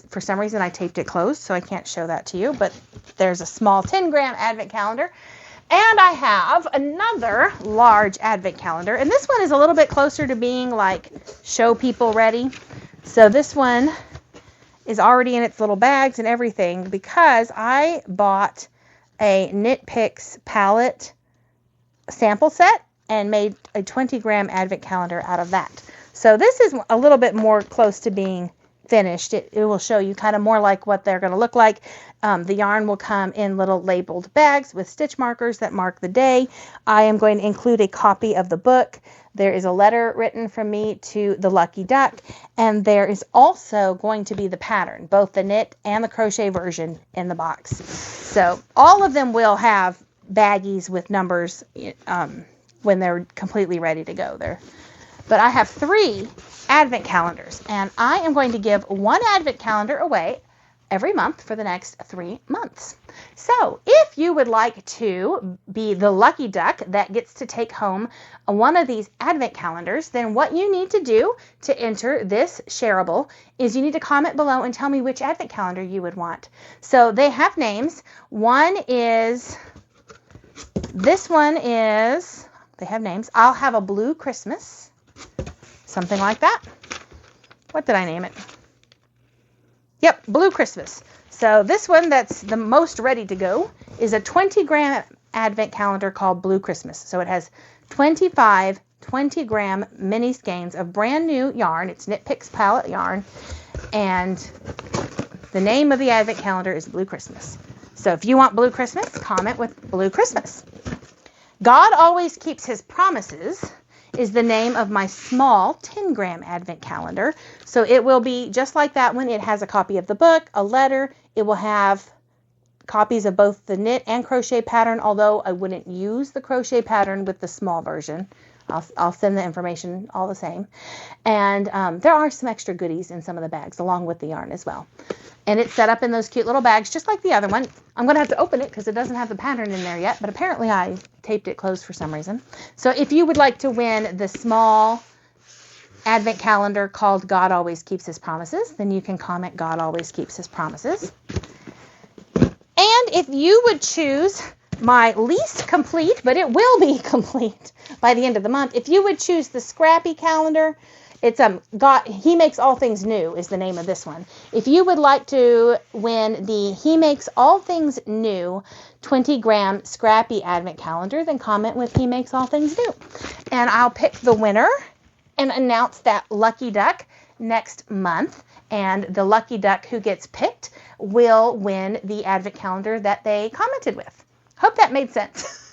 For some reason, I taped it closed, so I can't show that to you, but there's a small 10-gram Advent calendar. And I have another large Advent calendar, and this one is a little bit closer to being like show people ready. So this one is already in its little bags and everything because I bought a Knit Picks palette sample set and made a 20-gram Advent calendar out of that. So this is a little bit more close to being finished. It will show you kind of more like what they're going to look like. The yarn will come in little labeled bags with stitch markers that mark the day. I am going to include a copy of the book. There is a letter written from me to the Lucky Duck, and there is also going to be the pattern, both the knit and the crochet version in the box. So all of them will have baggies with numbers when they're completely ready to go there. But I have 3 Advent calendars, and I am going to give one Advent calendar away every month for the next 3 months. So if you would like to be the lucky duck that gets to take home one of these Advent calendars, then what you need to do to enter this shareable is you need to comment below and tell me which Advent calendar you would want. So they have names. One is This one is, they have names. I'll have a blue Christmas. Something like that. What did I name it? Yep, Blue Christmas. So this one that's the most ready to go is a 20-gram advent calendar called Blue Christmas. So it has 25 20-gram mini skeins of brand new yarn. It's Knit Picks palette yarn. And the name of the advent calendar is Blue Christmas. So if you want Blue Christmas, comment with Blue Christmas. God Always Keeps His Promises is the name of my small 10-gram advent calendar. So it will be just like that one. It has a copy of the book, a letter. It will have copies of both the knit and crochet pattern, although I wouldn't use the crochet pattern with the small version. I'll send the information all the same. And there are some extra goodies in some of the bags along with the yarn as well. And it's set up in those cute little bags just like the other one. I'm going to have to open it because it doesn't have the pattern in there yet, but apparently I taped it closed for some reason. So if you would like to win the small advent calendar called God Always Keeps His Promises, then you can comment God Always Keeps His Promises. And if you would choose my least complete, but it will be complete by the end of the month, if you would choose the Scrappy calendar, it's He Makes All Things New is the name of this one. If you would like to win the He Makes All Things New 20-gram Scrappy advent calendar, then comment with He Makes All Things New. And I'll pick the winner and announce that lucky duck next month. And the lucky duck who gets picked will win the advent calendar that they commented with. Hope that made sense.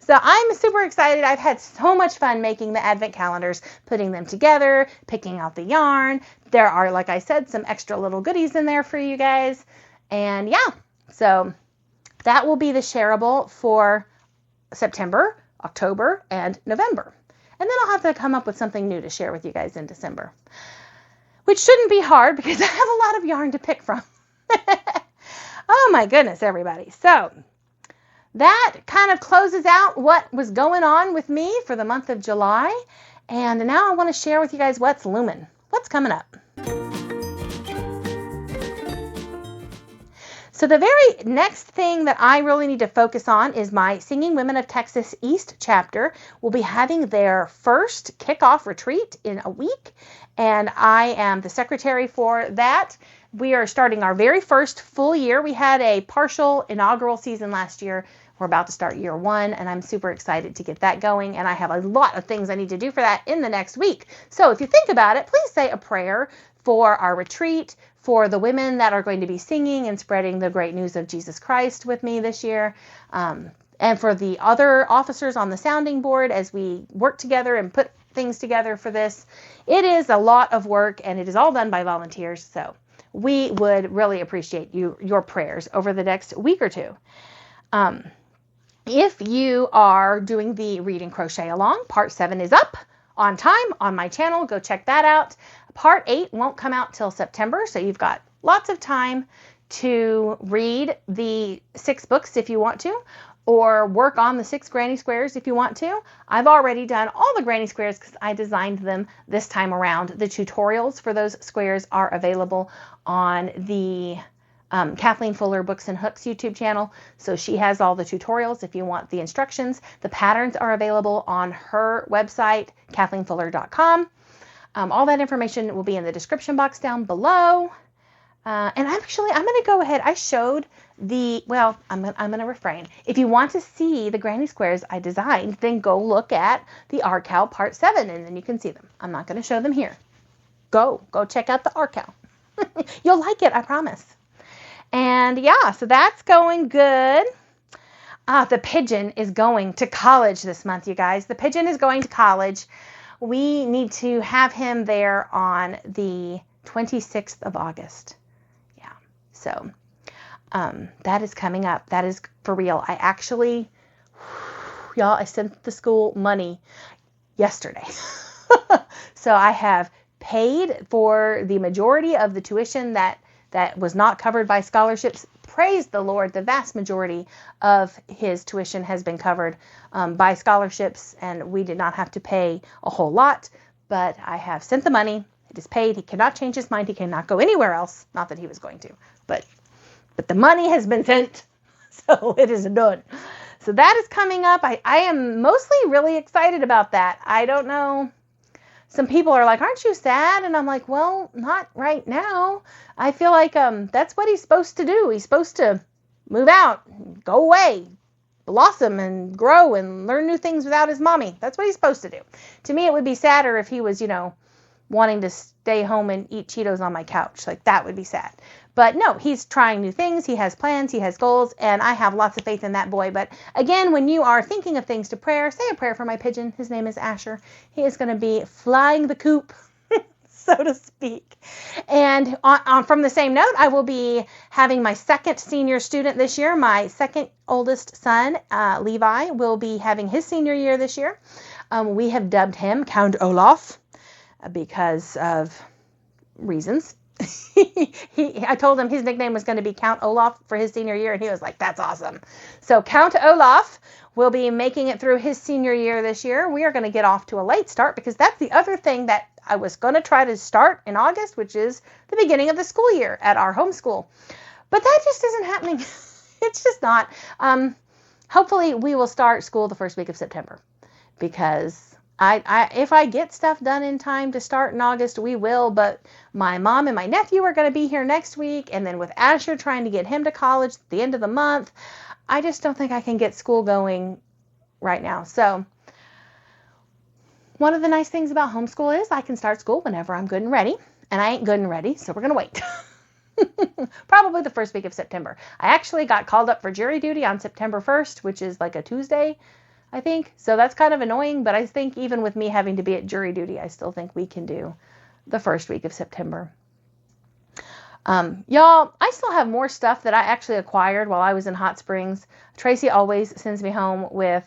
So I'm super excited. I've had so much fun making the advent calendars, putting them together, picking out the yarn. There are, like I said, some extra little goodies in there for you guys. And yeah, so that will be the shareable for September, October, and November. And then I'll have to come up with something new to share with you guys in December, which shouldn't be hard because I have a lot of yarn to pick from. Oh my goodness, everybody. So that kind of closes out what was going on with me for the month of July. And now I want to share with you guys what's looming, what's coming up. So the very next thing that I really need to focus on is my Singing Women of Texas East chapter. Will be having their first kickoff retreat in a week, and I am the secretary for that. We are starting our very first full year. We had a partial inaugural season last year. We're about to start year one, and I'm super excited to get that going, and I have a lot of things I need to do for that in the next week. So if you think about it, please say a prayer for our retreat, for the women that are going to be singing and spreading the great news of Jesus Christ with me this year, and for the other officers on the sounding board as we work together and put things together for this. It is a lot of work, and it is all done by volunteers, so we would really appreciate your prayers over the next week or two. If you are doing the Read and Crochet Along, Part 7 is up on time on my channel. Go check that out. Part 8 won't come out till September, so you've got lots of time to read the 6 books if you want to, or work on the 6 granny squares if you want to. I've already done all the granny squares because I designed them this time around. The tutorials for those squares are available on the Kathleen Fuller Books and Hooks YouTube channel. So she has all the tutorials if you want the instructions. The patterns are available on her website, kathleenfuller.com. All that information will be in the description box down below. And actually, I'm going to go ahead. I showed I'm going to refrain. If you want to see the granny squares I designed, then go look at the RCal Part 7, and then you can see them. I'm not going to show them here. Go check out the RCal. You'll like it, I promise. And yeah, so that's going good. The pigeon is going to college this month, you guys. The pigeon is going to college. We need to have him there on the 26th of August. Yeah, so that is coming up. That is for real. I sent the school money yesterday. So I have paid for the majority of the tuition that was not covered by scholarships. Praise the Lord, the vast majority of his tuition has been covered by scholarships, and we did not have to pay a whole lot, but I have sent the money. It is paid. He cannot change his mind. He cannot go anywhere else. Not that he was going to, but the money has been sent, so it is done. So that is coming up. I am mostly really excited about that. I don't know. Some people are like, aren't you sad? And I'm like, well, not right now. I feel like that's what he's supposed to do. He's supposed to move out, go away, blossom and grow and learn new things without his mommy. That's what he's supposed to do. To me, it would be sadder if he was, wanting to stay home and eat Cheetos on my couch. Like, that would be sad. But no, he's trying new things. He has plans. He has goals. And I have lots of faith in that boy. But again, when you are thinking of things to prayer, say a prayer for my pigeon. His name is Asher. He is going to be flying the coop, so to speak. And from the same note, I will be having my second senior student this year. My second oldest son, Levi, will be having his senior year this year. We have dubbed him Count Olaf because of reasons. I told him his nickname was going to be Count Olaf for his senior year, and he was like, that's awesome. So Count Olaf will be making it through his senior year this year. We are going to get off to a late start because that's the other thing that I was going to try to start in August, which is the beginning of the school year at our homeschool. But that just isn't happening. It's just not. Hopefully we will start school the first week of September because if I get stuff done in time to start in August, we will. But my mom and my nephew are going to be here next week. And then with Asher trying to get him to college at the end of the month, I just don't think I can get school going right now. So one of the nice things about homeschool is I can start school whenever I'm good and ready. And I ain't good and ready, so we're going to wait. Probably the first week of September. I actually got called up for jury duty on September 1st, which is like a Tuesday, I think. So that's kind of annoying, but I think even with me having to be at jury duty, I still think we can do the first week of September. Y'all, I still have more stuff that I actually acquired while I was in Hot Springs. Tracy always sends me home with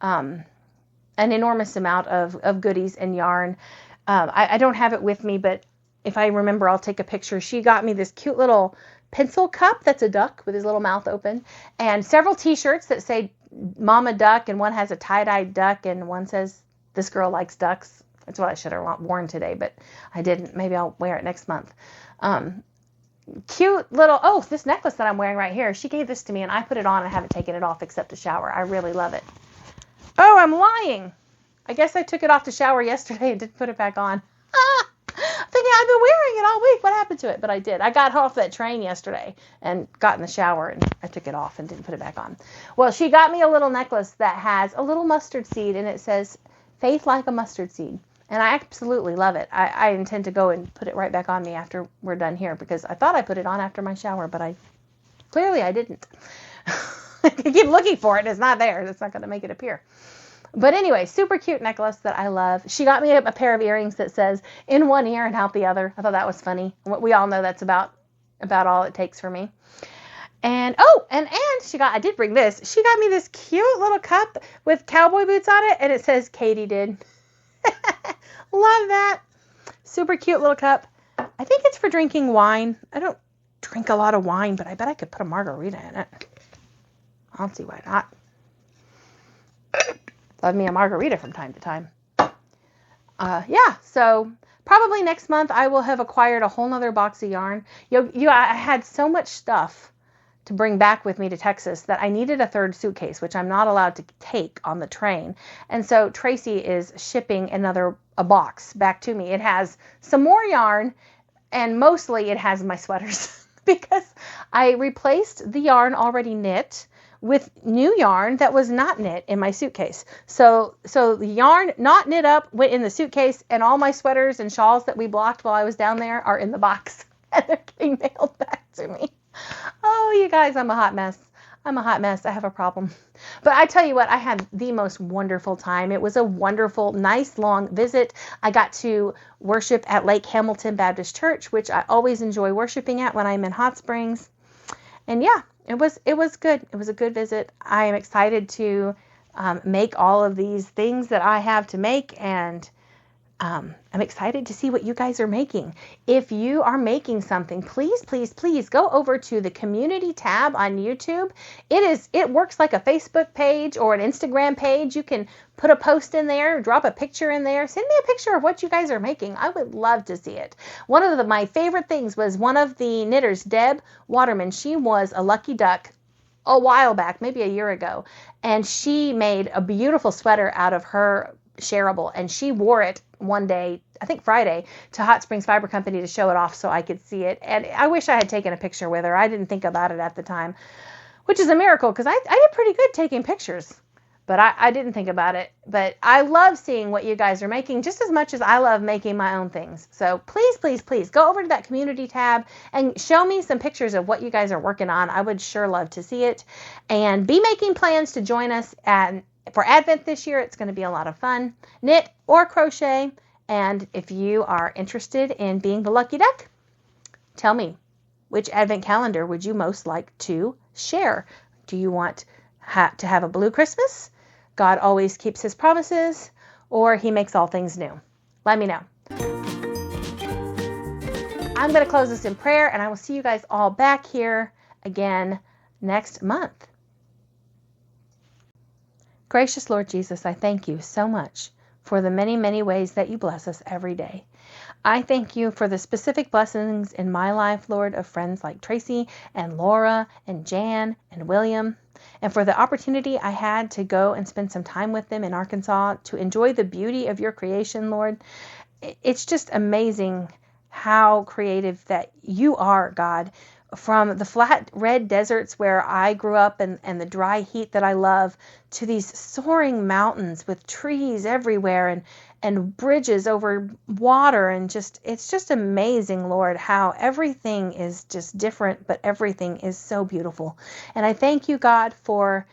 an enormous amount of goodies and yarn. I don't have it with me, but if I remember, I'll take a picture. She got me this cute little pencil cup that's a duck with his little mouth open, and several t-shirts that say Mama Duck, and one has a tie-dyed duck, and one says, this girl likes ducks. That's what I should have worn today, but I didn't. Maybe I'll wear it next month. Cute little, this necklace that I'm wearing right here, she gave this to me, and I put it on and haven't taken it off except to shower. I really love it. Oh, I'm lying. I guess I took it off to shower yesterday and didn't put it back on. Thinking I've been wearing it all week. What happened to it? But I did. I got off that train yesterday and got in the shower and I took it off and didn't put it back on. Well, she got me a little necklace that has a little mustard seed and it says, faith like a mustard seed. And I absolutely love it. I intend to go and put it right back on me after we're done here because I thought I put it on after my shower, but clearly I didn't. I keep looking for it and it's not there. It's not going to make it appear. But anyway, super cute necklace that I love. She got me a pair of earrings that says in one ear and out the other. I thought that was funny. We all know that's about all it takes for me. And and I did bring this. She got me this cute little cup with cowboy boots on it and it says Katie did. Love that. Super cute little cup. I think it's for drinking wine. I don't drink a lot of wine, but I bet I could put a margarita in it. I don't see why not. Love me a margarita from time to time. So probably next month I will have acquired a whole nother box of yarn. I had so much stuff to bring back with me to Texas that I needed a third suitcase, which I'm not allowed to take on the train. And so Tracy is shipping a box back to me. It has some more yarn and mostly it has my sweaters because I replaced the yarn already knit with new yarn that was not knit in my suitcase. So the yarn not knit up went in the suitcase and all my sweaters and shawls that we blocked while I was down there are in the box and they're getting mailed back to me. Oh, you guys, I'm a hot mess. I have a problem. But I tell you what, I had the most wonderful time. It was a wonderful, nice, long visit. I got to worship at Lake Hamilton Baptist Church, which I always enjoy worshiping at when I'm in Hot Springs. And yeah, it was good. It was a good visit. I am excited to make all of these things that I have to make, and I'm excited to see what you guys are making. If you are making something, please, please, please go over to the community tab on YouTube. It works like a Facebook page or an Instagram page. You can put a post in there, drop a picture in there, send me a picture of what you guys are making. I would love to see it. One of my favorite things was one of the knitters, Deb Waterman. She was a lucky duck a while back, maybe a year ago, and she made a beautiful sweater out of her shareable, and she wore it one day, I think Friday, to Hot Springs Fiber Company to show it off so I could see it. And I wish I had taken a picture with her. I didn't think about it at the time, which is a miracle because I did pretty good taking pictures. But I didn't think about it. But I love seeing what you guys are making just as much as I love making my own things. So please, please, please go over to that community tab and show me some pictures of what you guys are working on. I would sure love to see it. And be making plans to join us for Advent this year. It's going to be a lot of fun. Knit or crochet. And if you are interested in being the lucky duck, tell me, which Advent calendar would you most like to share? Do you want to have a blue Christmas? God always keeps his promises, or he makes all things new? Let me know. I'm going to close this in prayer, and I will see you guys all back here again next month. Gracious Lord Jesus, I thank you so much for the many, many ways that you bless us every day. I thank you for the specific blessings in my life, Lord, of friends like Tracy and Laura and Jan and William, and for the opportunity I had to go and spend some time with them in Arkansas to enjoy the beauty of your creation, Lord. It's just amazing how creative that you are, God. From the flat red deserts where I grew up and the dry heat that I love, to these soaring mountains with trees everywhere and bridges over water, and it's just amazing, Lord, how everything is just different, but everything is so beautiful. And I thank you, God, for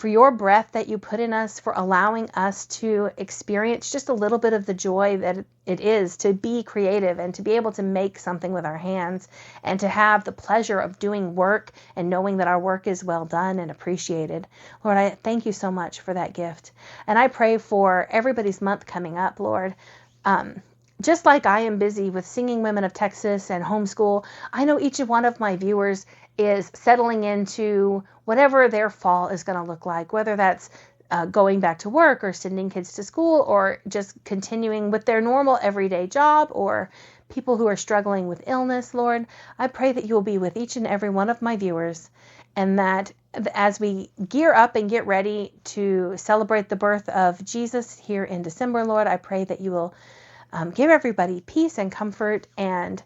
your breath that you put in us, for allowing us to experience just a little bit of the joy that it is to be creative and to be able to make something with our hands and to have the pleasure of doing work and knowing that our work is well done and appreciated. Lord, I thank you so much for that gift. And I pray for everybody's month coming up, Lord. Just like I am busy with Singing Women of Texas and homeschool, I know each one of my viewers is settling into whatever their fall is going to look like, whether that's going back to work or sending kids to school or just continuing with their normal everyday job, or people who are struggling with illness. Lord, I pray that you will be with each and every one of my viewers, and that as we gear up and get ready to celebrate the birth of Jesus here in December, Lord, I pray that you will give everybody peace and comfort and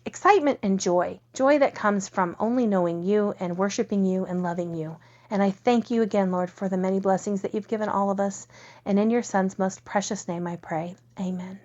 excitement and joy that comes from only knowing you and worshiping you and loving you. And I thank you again, Lord, for the many blessings that you've given all of us. And in your Son's most precious name I pray. Amen.